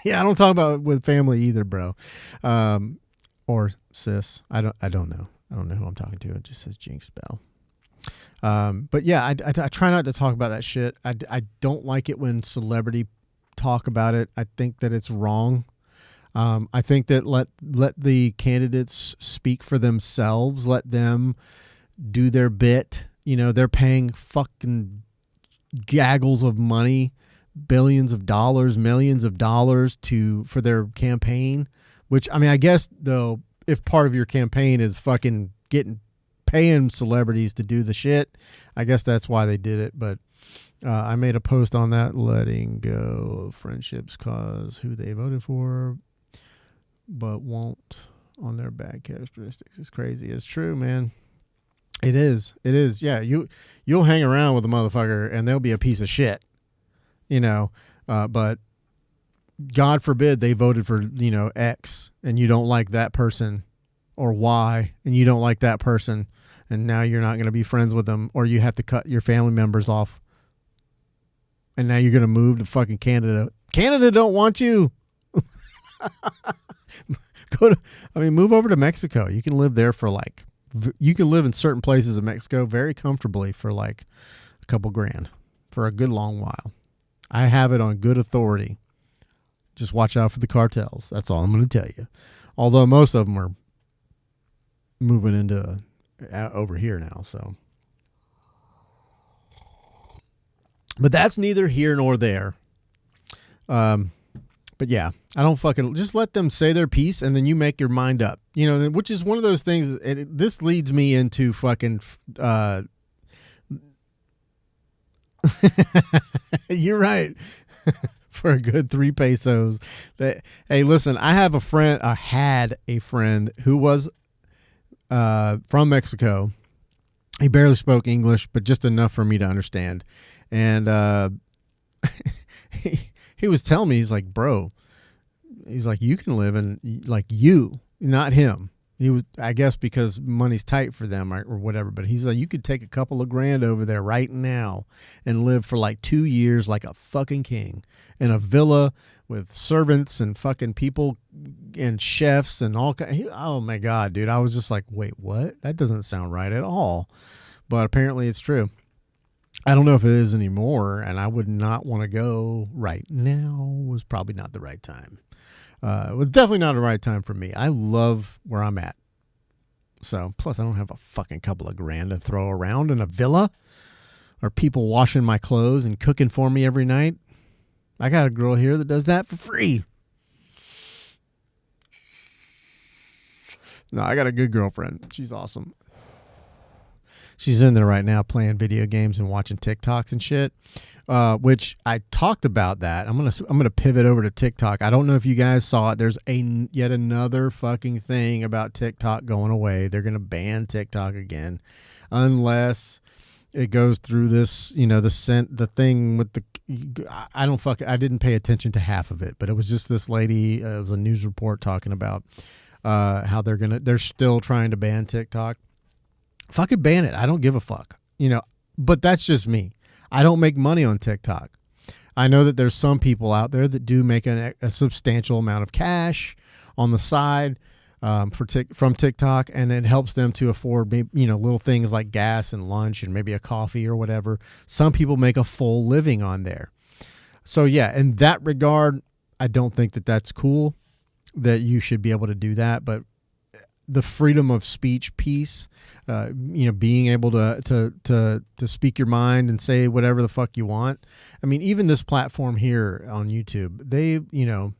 Yeah, I don't talk about it with family either, bro. Or sis. I don't know. I don't know who I'm talking to. It just says Jinx Bell. But yeah, I try not to talk about that shit. I don't like it when celebrity talk about it. I think that it's wrong. I think that let the candidates speak for themselves. Let them do their bit. They're paying fucking gaggles of money, billions of dollars, millions of dollars for their campaign. Which, I guess though, if part of your campaign is fucking paying celebrities to do the shit, I guess that's why they did it. But I made a post on that, letting go of friendships cause who they voted for, but won't on their bad characteristics. It's crazy. It's true, man. It is. Yeah, you'll hang around with a motherfucker and they'll be a piece of shit, but God forbid they voted for, X and you don't like that person, or Y and you don't like that person, and now you're not going to be friends with them, or you have to cut your family members off. And now you're going to move to fucking Canada. Canada don't want you. Move over to Mexico. You can live there for you can live in certain places in Mexico very comfortably for like a couple grand for a good long while. I have it on good authority. Just watch out for the cartels. That's all I'm going to tell you. Although most of them are moving into over here now, so. But that's neither here nor there. But yeah, I don't fucking just let them say their piece and then you make your mind up. You know, which is one of those things. This leads me into fucking. You're right. For a good 3 pesos. Hey, listen, I have a friend. I had a friend who was from Mexico. He barely spoke English, but just enough for me to understand. And he was telling me, he's like, bro, he's like, you can live in, like, you, not him. He was, I guess, because money's tight for them or whatever. But he's like, you could take a couple of grand over there right now and live for like 2 years like a fucking king in a villa with servants and fucking people and chefs and all kinds. Oh my God, dude. I was just like, wait, what? That doesn't sound right at all. But apparently it's true. I don't know if it is anymore, and I would not want to go right now. Was probably not the right time. It was definitely not the right time for me. I love where I'm at. So, plus I don't have a fucking couple of grand to throw around in a villa or people washing my clothes and cooking for me every night. I got a girl here that does that for free. No, I got a good girlfriend. She's awesome. She's in there right now playing video games and watching TikToks and shit, which I talked about that. I'm gonna pivot over to TikTok. I don't know if you guys saw it. There's yet another fucking thing about TikTok going away. They're gonna ban TikTok again, unless it goes through this, you know, the thing with the. I didn't pay attention to half of it, but it was just this lady. It was a news report talking about how they're still trying to ban TikTok. Fucking ban it. I don't give a fuck. You know, but that's just me. I don't make money on TikTok. I know that there's some people out there that do make a substantial amount of cash on the side from TikTok, and it helps them to afford, you know, little things like gas and lunch and maybe a coffee or whatever. Some people make a full living on there. So yeah, in that regard, I don't think that that's cool, that you should be able to do that, but the freedom of speech piece, you know, being able to speak your mind and say whatever the fuck you want. I mean, even this platform here on YouTube, they, you know,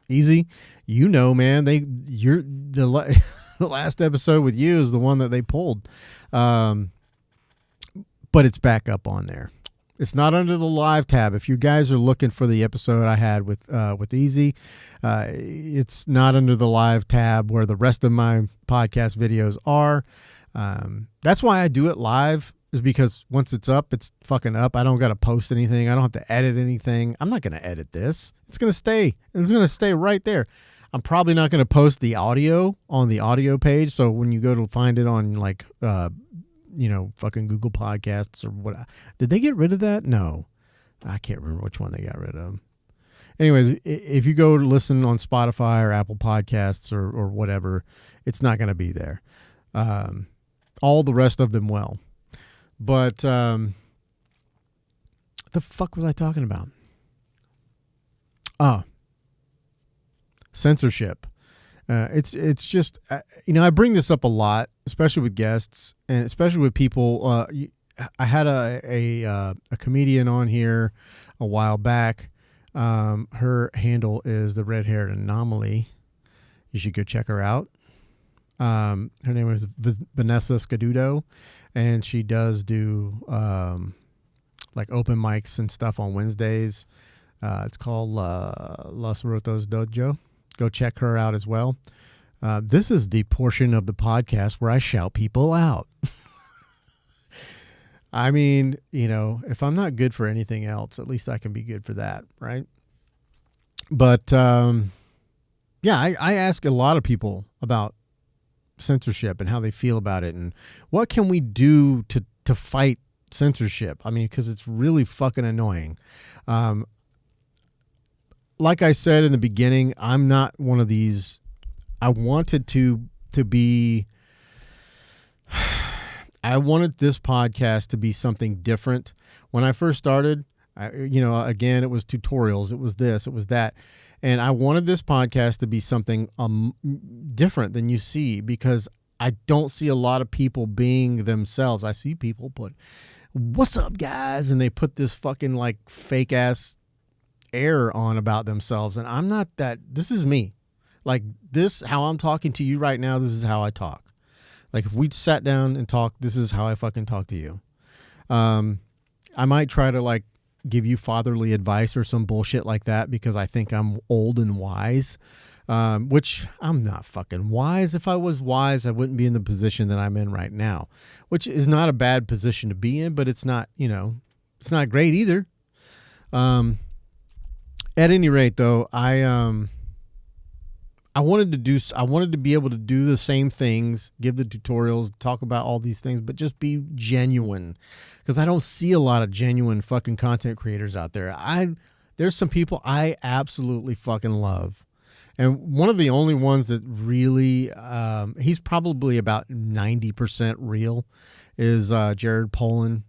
easy, you know, man, the last episode with you is the one that they pulled, but it's back up on there. It's not under the live tab. If you guys are looking for the episode I had with Easy, it's not under the live tab where the rest of my podcast videos are. That's why I do it live, is because once it's up, it's fucking up. I don't got to post anything. I don't have to edit anything. I'm not going to edit this. It's going to stay. It's going to stay right there. I'm probably not going to post the audio on the audio page. So when you go to find it on like, you know, fucking Google Podcasts or what. Did they get rid of that? No. I can't remember which one they got rid of. Anyways, if you go to listen on Spotify or Apple Podcasts or whatever, it's not going to be there. All the rest of them will. But the fuck was I talking about? Oh, censorship. It's just, you know, I bring this up a lot, especially with guests and especially with people. I had a comedian on here a while back. Her handle is the Red Haired Anomaly. You should go check her out. Her name is Vanessa Scadudo, and she does do like open mics and stuff on Wednesdays. It's called Los Rotos Dojo. Go check her out as well. This is the portion of the podcast where I shout people out. I mean, you know, if I'm not good for anything else, at least I can be good for that, right? But yeah, I ask a lot of people about censorship and how they feel about it and what can we do to fight censorship. I mean, because it's really fucking annoying. like I said in the beginning, I'm not one of these. I wanted to be. I wanted this podcast to be something different. When I first started, again, it was tutorials. It was this. It was that. And I wanted this podcast to be something different than you see, because I don't see a lot of people being themselves. I see people put, "What's up, guys?" and they put this fucking like fake ass air on about themselves. And I'm not that. This is me. Like this, how I'm talking to you right now, this is how I talk. Like if we sat down and talked, this is how I fucking talk to you. I might try to like give you fatherly advice or some bullshit like that because I think I'm old and wise, which I'm not fucking wise. If I was wise, I wouldn't be in the position that I'm in right now, which is not a bad position to be in, but it's not, it's not great either. At any rate though, I wanted to be able to do the same things, give the tutorials, talk about all these things, but just be genuine, because I don't see a lot of genuine fucking content creators out there. There's some people I absolutely fucking love. And one of the only ones that really, he's probably about 90% real, is Jared Polin.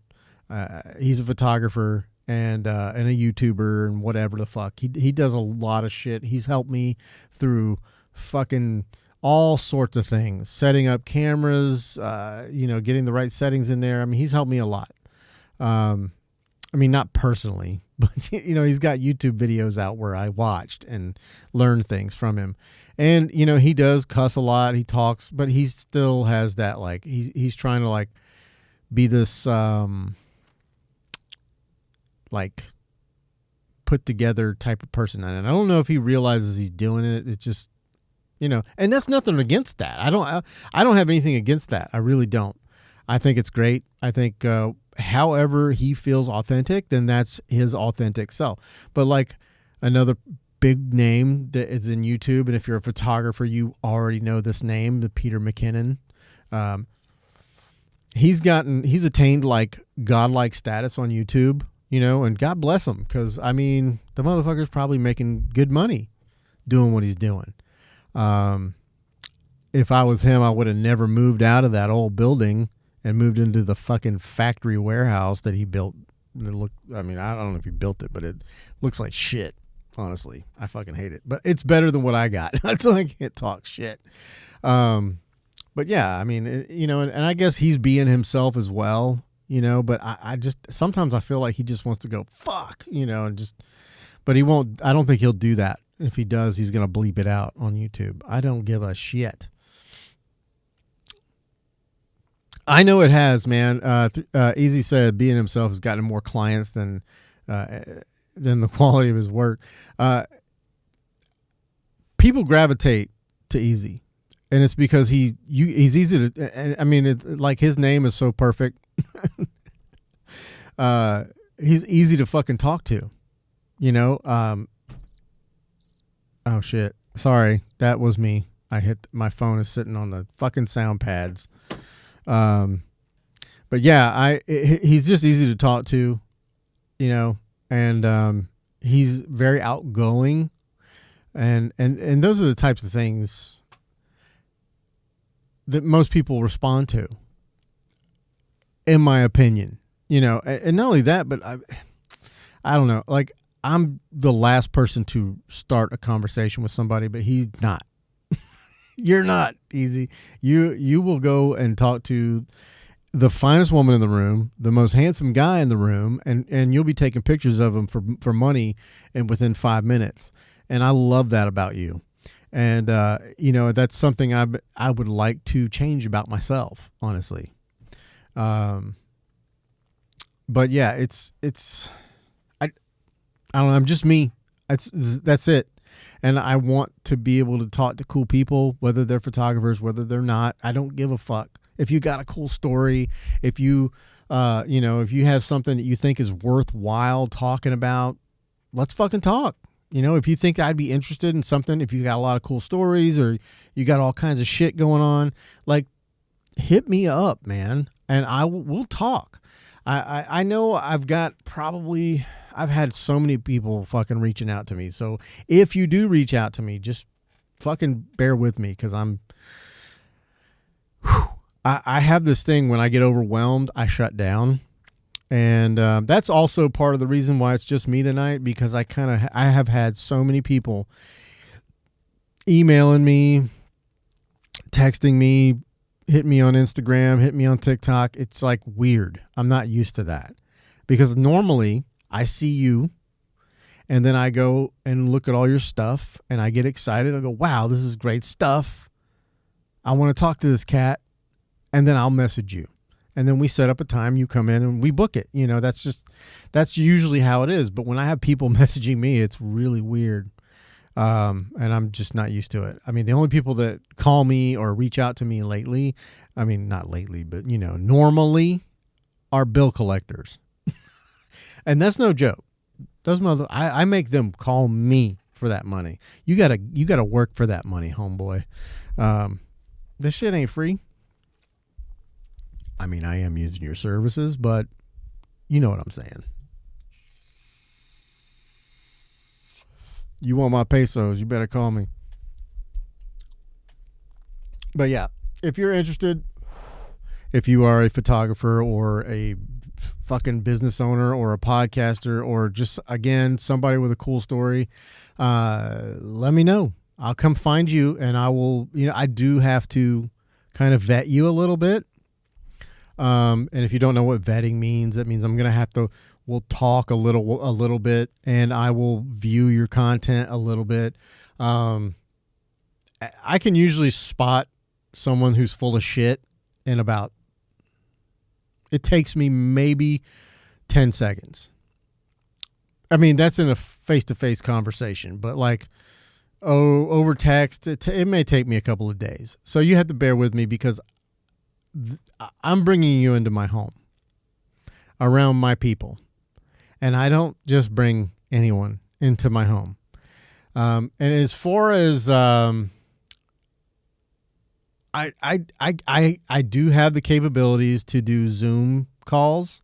He's a photographer and a YouTuber and whatever the fuck. He does a lot of shit. He's helped me through fucking all sorts of things, setting up cameras, getting the right settings in there. I mean, he's helped me a lot. Not personally, but he's got YouTube videos out where I watched and learned things from him. And, he does cuss a lot. He talks, but he still has that, like, he's trying to like be this, like put together type of person. And I don't know if he realizes he's doing it. It's just, and that's nothing against that. I don't have anything against that. I really don't. I think it's great. I think, however he feels authentic, then that's his authentic self. But like another big name that is in YouTube, and if you're a photographer, you already know this name, the Peter McKinnon. He's attained like godlike status on YouTube, and God bless him, because the motherfucker's probably making good money doing what he's doing. If I was him, I would have never moved out of that old building and moved into the fucking factory warehouse that he built. I don't know if he built it, but it looks like shit. Honestly, I fucking hate it, but it's better than what I got. So I can't talk shit. But yeah, and I guess he's being himself as well, but I just, sometimes I feel like he just wants to go, fuck, but he won't. I don't think he'll do that. If he does, he's going to bleep it out on YouTube. I don't give a shit. I know it has, man. Easy said being himself has gotten more clients than the quality of his work. People gravitate to Easy, and it's because he's easy to. It's like his name is so perfect. He's easy to fucking talk to, Oh shit! Sorry, that was me. My phone is sitting on the fucking sound pads. But yeah, he's just easy to talk to, and he's very outgoing, and those are the types of things that most people respond to, in my opinion. And not only that, but I don't know, like, I'm the last person to start a conversation with somebody, but he's not. You're not, Easy. You will go and talk to the finest woman in the room, the most handsome guy in the room, and you'll be taking pictures of him for money and within 5 minutes. And I love that about you. And that's something I would like to change about myself, honestly. But yeah, it's I don't know. I'm just me. That's it. And I want to be able to talk to cool people, whether they're photographers, whether they're not. I don't give a fuck. If you got a cool story, if you have something that you think is worthwhile talking about, let's fucking talk. If you think I'd be interested in something, if you got a lot of cool stories or you got all kinds of shit going on, like, hit me up, man, and we'll talk. I know I've got probably, I've had so many people fucking reaching out to me. So if you do reach out to me, just fucking bear with me, because I have this thing when I get overwhelmed, I shut down. And that's also part of the reason why it's just me tonight, because I have had so many people emailing me, texting me, hit me on Instagram, hit me on TikTok. It's like weird. I'm not used to that, because normally I see you and then I go and look at all your stuff and I get excited. I go, wow, this is great stuff. I want to talk to this cat. And then I'll message you. And then we set up a time, you come in and we book it. You know, that's usually how it is. But when I have people messaging me, it's really weird. And I'm just not used to it. I mean, the only people that call me or reach out to me lately, I mean, not lately, but, you know, normally are bill collectors. And that's no joke. Those I make them call me for that money. You gotta work for that money, homeboy. This shit ain't free. I mean, I am using your services, but you know what I'm saying. You want my pesos, you better call me. But yeah, if you're interested, if you are a photographer or a fucking business owner or a podcaster or just, again, somebody with a cool story, let me know. I'll come find you, and I will, you know, I do have to kind of vet you a little bit. And if you don't know what vetting means, that means I'm going to have to, we'll talk a little bit, and I will view your content a little bit. I can usually spot someone who's full of shit in about, it takes me maybe 10 seconds. I mean, that's in a face-to-face conversation, but like, over text, it may take me a couple of days. So you have to bear with me, because I'm bringing you into my home, around my people, and I don't just bring anyone into my home. And as far as I do have the capabilities to do Zoom calls,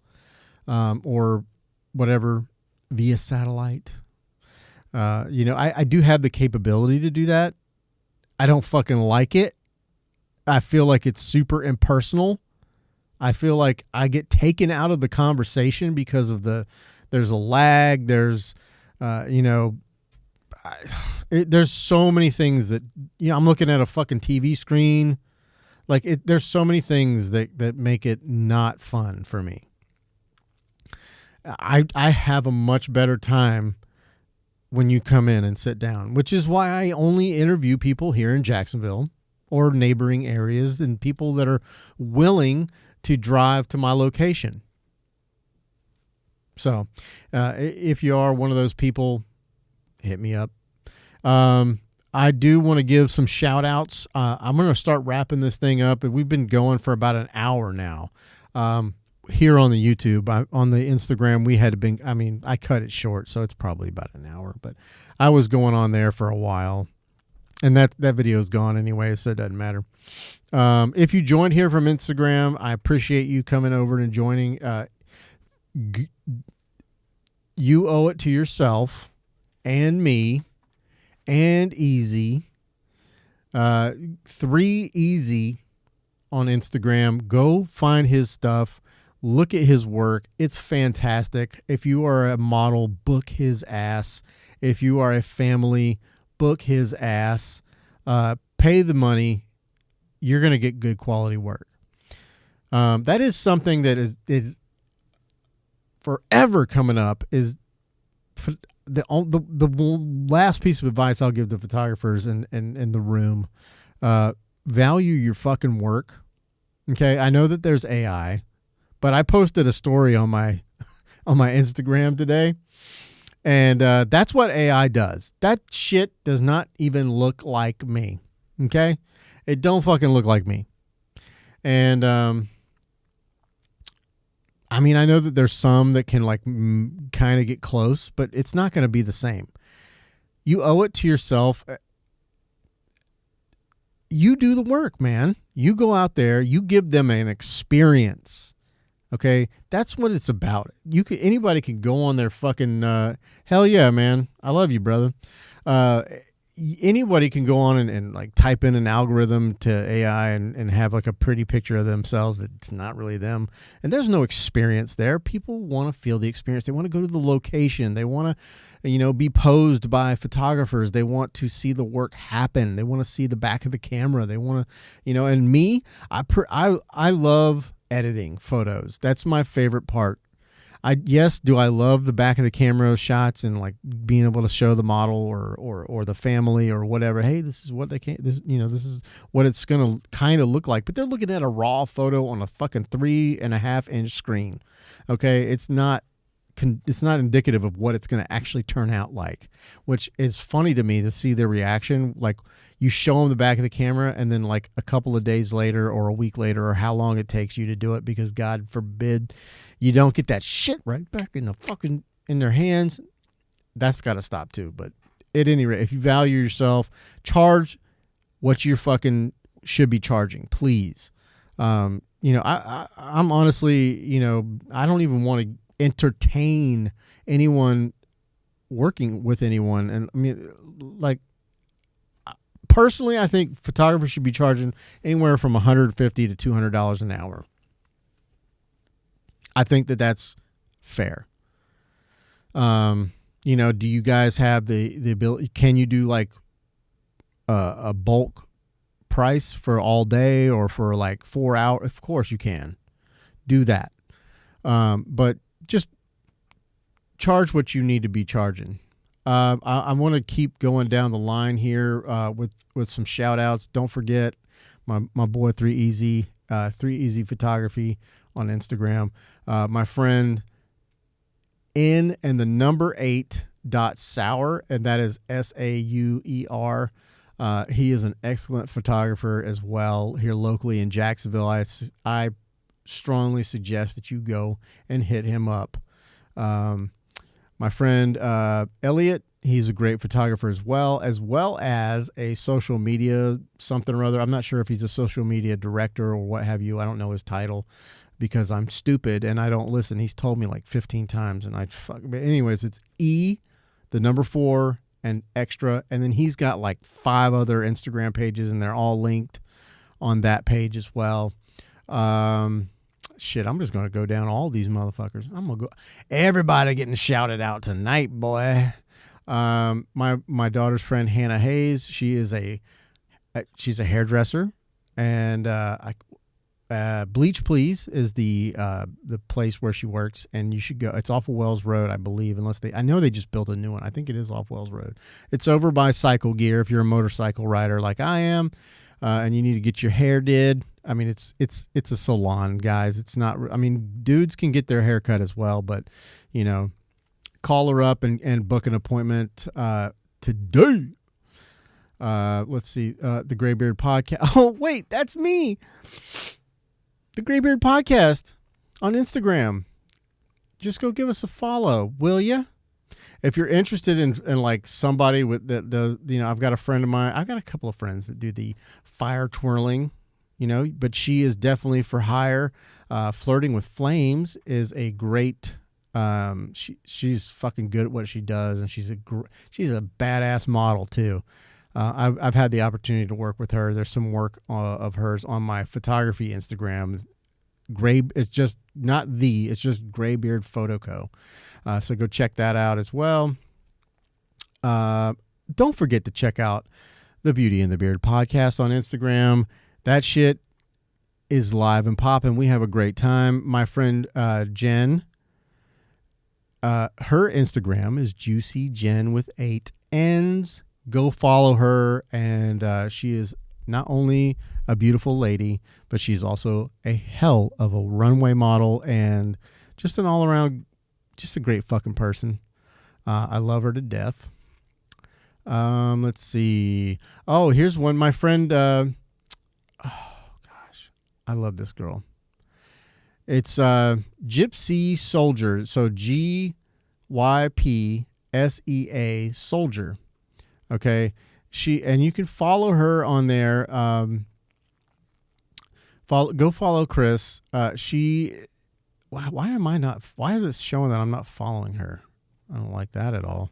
or whatever, via satellite. You know, I do have the capability to do that. I don't fucking like it. I feel like it's super impersonal. I feel like I get taken out of the conversation because of there's a lag. There's, you know, there's so many things that, you know, I'm looking at a fucking TV screen. Like there's so many things that make it not fun for me. I have a much better time when you come in and sit down, which is why I only interview people here in Jacksonville or neighboring areas, and people that are willing to drive to my location. So if you are one of those people, hit me up. I do want to give some shout outs. I'm going to start wrapping this thing up. We've been going for about an hour now. Here on the YouTube, on the Instagram, I cut it short, so it's probably about an hour, but I was going on there for a while. And that video is gone anyway, so it doesn't matter. If you joined here from Instagram, I appreciate you coming over and joining. You owe it to yourself and me and Easy. 3 Easy on Instagram. Go find his stuff. Look at his work. It's fantastic. If you are a model, book his ass. If you are a family, book his ass. Pay the money. You're going to get good quality work. That is something that is forever coming up. Is the last piece of advice I'll give to photographers in the room. Value your fucking work. Okay, I know that there's AI, but I posted a story on my Instagram today. And that's what AI does. That shit does not even look like me. Okay? It don't fucking look like me. And I mean, I know that there's some that can like kind of get close, but it's not going to be the same. You owe it to yourself. You do the work, man. You go out there, you give them an experience. Okay, that's what it's about. Anybody can go on their fucking hell yeah, man. I love you, brother. Anybody can go on and like type in an algorithm to AI and have like a pretty picture of themselves that's not really them. And there's no experience there. People want to feel the experience. They want to go to the location. They want to, be posed by photographers. They want to see the work happen. They want to see the back of the camera. They want to, and me, I love editing photos. That's my favorite part. Do I love the back of the camera shots and like being able to show the model or the family or whatever. Hey, this is what this is what it's gonna kind of look like. But they're looking at a raw photo on a fucking 3.5-inch screen. Okay, it's not indicative of what it's going to actually turn out like, which is funny to me to see their reaction. Like you show them the back of the camera and then like a couple of days later or a week later or how long it takes you to do it, because God forbid you don't get that shit right back in their hands. That's got to stop too. But at any rate, if you value yourself, charge what you fucking should be charging, please. I'm honestly, I don't even want to entertain anyone working with anyone. And I mean, like, personally, I think photographers should be charging anywhere from $150 to $200 an hour. I think that's fair. Do you guys have the ability? Can you do like a bulk price for all day or for like 4 hours? Of course you can do that. But just charge what you need to be charging. I want to keep going down the line here with some shout outs. Don't forget my boy 3Easy Photography on Instagram. My friend N and the number 8.sour, and that is SAUER. He is an excellent photographer as well here locally in Jacksonville. I strongly suggest that you go and hit him up. My friend Elliot, he's a great photographer as well as a social media something or other. I'm not sure if he's a social media director or what have you. I don't know his title because I'm stupid and I don't listen. He's told me like 15 times and but anyways, it's E, the number 4 and extra. And then he's got like 5 other Instagram pages and they're all linked on that page as well. Shit, I'm just going to go down all these motherfuckers. I'm going to go. Everybody getting shouted out tonight, boy. My daughter's friend, Hannah Hayes, she's a hairdresser. And Bleach Please is the place where she works. And you should go. It's off of Wells Road, I believe, I know they just built a new one. I think it is off Wells Road. It's over by Cycle Gear if you're a motorcycle rider like I am. And you need to get your hair did. I mean, it's a salon, guys. It's not. I mean, dudes can get their hair cut as well, but call her up and book an appointment today. Let's see, the Graybeard Podcast. Oh wait, that's me. The Graybeard Podcast on Instagram. Just go give us a follow, will you? If you're interested in like somebody with I've got a friend of mine. I've got a couple of friends that do the fire twirling, but she is definitely for hire. Flirting with Flames is a great. She's fucking good at what she does, and she's a badass model too. I've had the opportunity to work with her. There's some work of hers on my photography Instagram. It's just Graybeard Photo Co. So go check that out as well. Don't forget to check out the Beauty and the Beard podcast on Instagram. That shit is live and popping. We have a great time. My friend Jen, her Instagram is Juicy Jen with 8 N's. Go follow her, and she is not only a beautiful lady, but she's also a hell of a runway model and just an all-around, just a great fucking person. I love her to death. Let's see. Oh, here's one. My friend, oh gosh, I love this girl. It's Gypsy Soldier. So GYPSEA Soldier. Okay. And you can follow her on there. Go follow Chris. She Why am I not? Why is it showing that I'm not following her? I don't like that at all.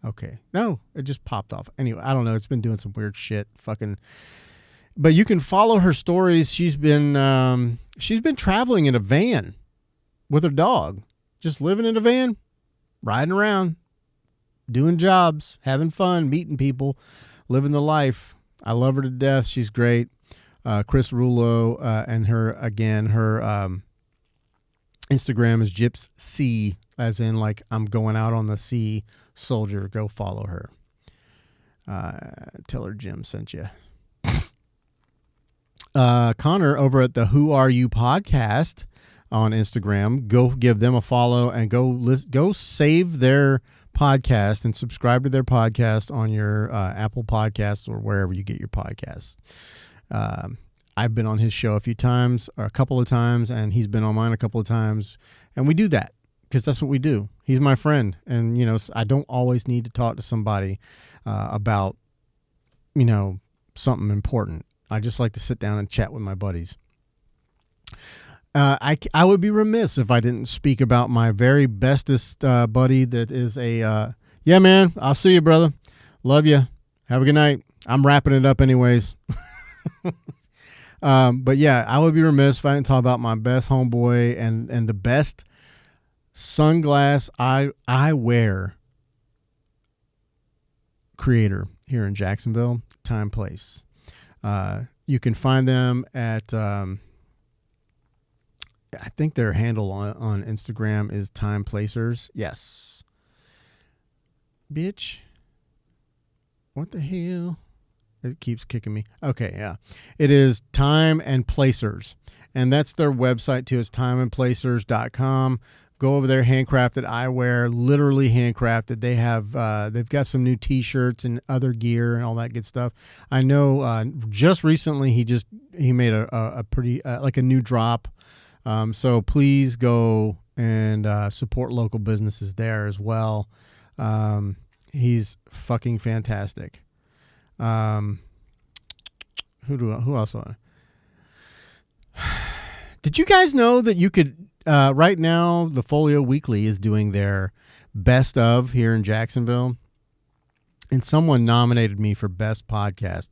Okay. No, it just popped off. Anyway, I don't know. It's been doing some weird shit. Fucking. But you can follow her stories. She's been traveling in a van with her dog, just living in a van, riding around, doing jobs, having fun, meeting people, living the life. I love her to death. She's great. Chris Rulo, and her Instagram is Gyps C, as in like I'm going out on the sea soldier. Go follow her. Tell her Jim sent you. Connor over at the Who Are You podcast on Instagram. Go give them a follow and go save their podcast and subscribe to their podcast on your Apple Podcasts or wherever you get your podcasts. I've been on his show a couple of times, and he's been on mine a couple of times. And we do that because that's what we do. He's my friend. And, I don't always need to talk to somebody about, something important. I just like to sit down and chat with my buddies. I would be remiss if I didn't speak about my very bestest buddy that is yeah, man, I'll see you, brother. Love you. Have a good night. I'm wrapping it up anyways. But yeah, I would be remiss if I didn't talk about my best homeboy and the best sunglass eyewear creator here in Jacksonville, Time Place. You can find them at, I think their handle on Instagram is Time Placers. Yes. Bitch. What the hell? It keeps kicking me. Okay, yeah. It is Time and Placers. And that's their website too. It's timeandplacers.com. Go over there, handcrafted eyewear, literally handcrafted. They have, they've got some new T-shirts and other gear and all that good stuff. I know just recently he made a pretty, like a new drop. So please go and support local businesses there as well. He's fucking fantastic. Who else? Did you guys know that you could, right now, the Folio Weekly is doing their best of here in Jacksonville, and someone nominated me for best podcast.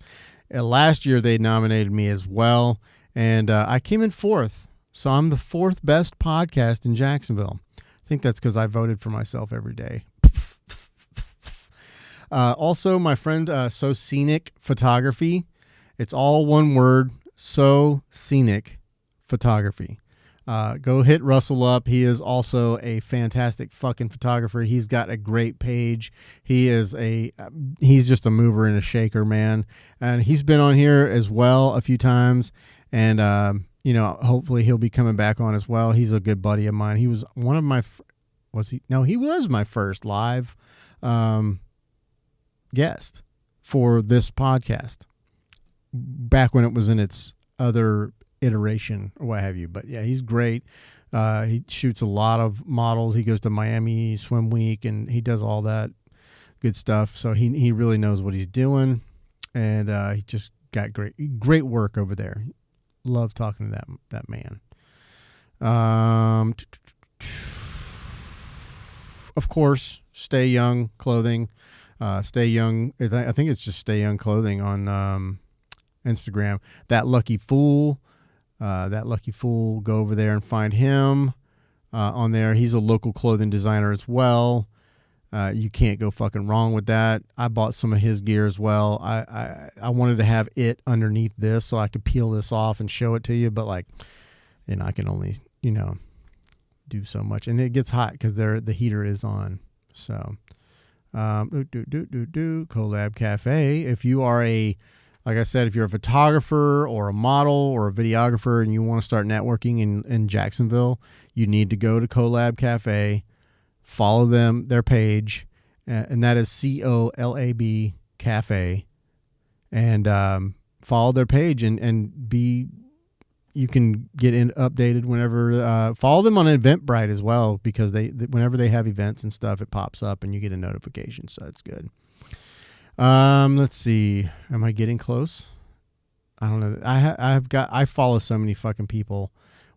Last year, they nominated me as well, and I came in fourth. So I'm the fourth best podcast in Jacksonville. I think that's because I voted for myself every day. Also, my friend, So Scenic Photography. It's all one word, So Scenic Photography. Go hit Russell up. He is also a fantastic fucking photographer. He's got a great page. He's just a mover and a shaker, man. And he's been on here as well a few times. And, hopefully he'll be coming back on as well. He's a good buddy of mine. He was one of my, he was my first live, guest for this podcast back when it was in its other iteration or what have you. But yeah, he's great. He shoots a lot of models. He goes to Miami Swim Week and he does all that good stuff. So he really knows what he's doing, and he just got great work over there. Love talking to that man. Of course, Stay Young Clothing. Stay Young. I think it's just Stay Young Clothing on Instagram. That Lucky Fool. Go over there and find him on there. He's a local clothing designer as well. You can't go fucking wrong with that. I bought some of his gear as well. I wanted to have it underneath this so I could peel this off and show it to you, but I can only, do so much. And it gets hot because the heater is on. So, Collab Cafe. If you are like I said, if you're a photographer or a model or a videographer and you want to start networking in Jacksonville, you need to go to Collab Cafe, follow their page, and that is COLAB Cafe, and follow their page and you can get updated whenever, follow them on Eventbrite as well, because whenever they have events and stuff, it pops up and you get a notification. So that's good. Let's see. Am I getting close? I don't know. I follow so many fucking people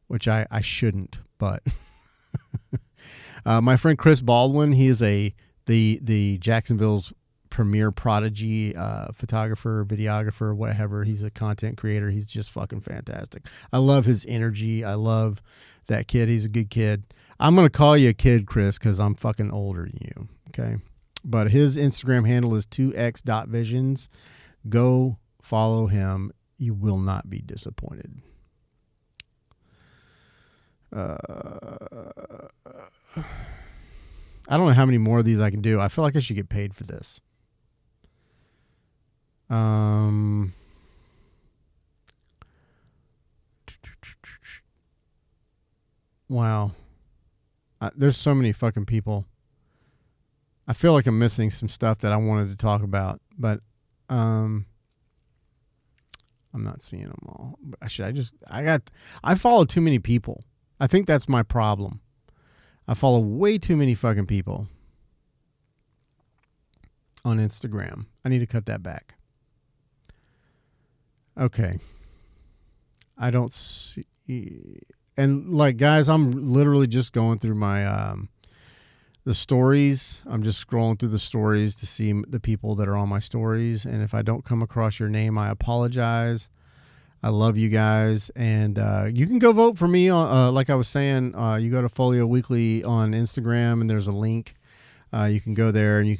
which I shouldn't, but my friend Chris Baldwin, he is the Jacksonville's premier prodigy photographer, videographer, whatever. He's a content creator. He's just fucking fantastic. I love his energy. I love that kid. He's a good kid. I'm going to call you a kid, Chris, because I'm fucking older than you. Okay. But his Instagram handle is 2x.visions. Go follow him. You will not be disappointed. I don't know how many more of these I can do. I feel like I should get paid for this. Wow. There's so many fucking people. I feel like I'm missing some stuff that I wanted to talk about, but I'm not seeing them all. I follow too many people. I think that's my problem. I follow way too many fucking people on Instagram. I need to cut that back. Okay. I don't see. And like, guys, I'm literally just going through my, the stories. I'm just scrolling through the stories to see the people that are on my stories. And if I don't come across your name, I apologize. I love you guys. And you can go vote for me. Like I was saying, you go to Folio Weekly on Instagram and there's a link. You can go there and you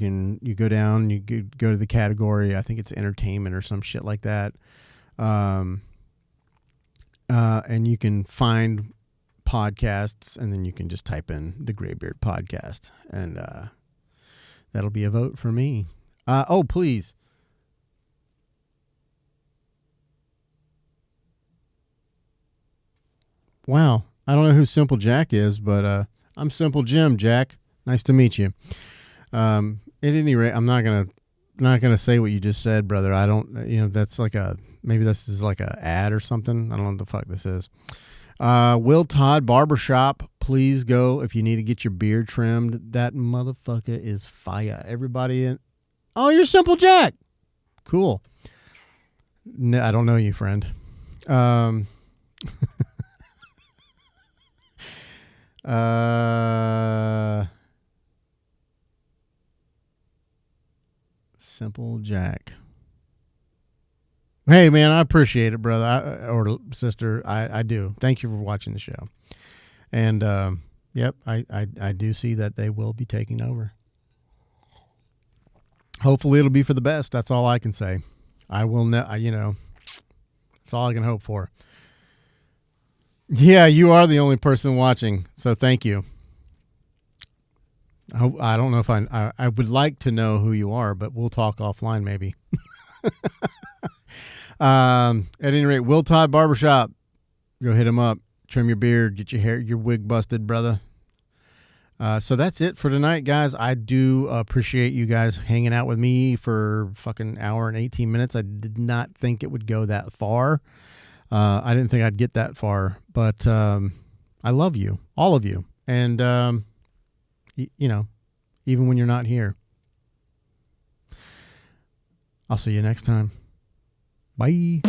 go down and you go to the category. I think it's entertainment or some shit like that. And you can find podcasts, and then you can just type in the Graybeard Podcast, and that'll be a vote for me. Oh, please. Wow. I don't know who Simple Jack is, but I'm Simple Jim, Jack. Nice to meet you. At any rate, I'm not gonna say what you just said, brother. I don't. That's like maybe this is like a ad or something. I don't know what the fuck this is. Will Todd Barbershop, please go if you need to get your beard trimmed. That motherfucker is fire. Everybody in. Oh, you're Simple Jack. Cool. No, I don't know you, friend. Simple Jack. Hey, man, I appreciate it, brother or sister. I do. Thank you for watching the show. And, yep, I do see that they will be taking over. Hopefully it'll be for the best. That's all I can say. I will that's all I can hope for. Yeah, you are the only person watching, so thank you. I don't know if I would like to know who you are, but we'll talk offline maybe. At any rate, Will Todd Barbershop, go hit him up, trim your beard, get your wig busted, brother. So that's it for tonight, guys. I do appreciate you guys hanging out with me for fucking hour and 18 minutes. I did not think it would go that far. I didn't think I'd get that far, but I love you, all of you. And, even when you're not here. I'll see you next time. Bye.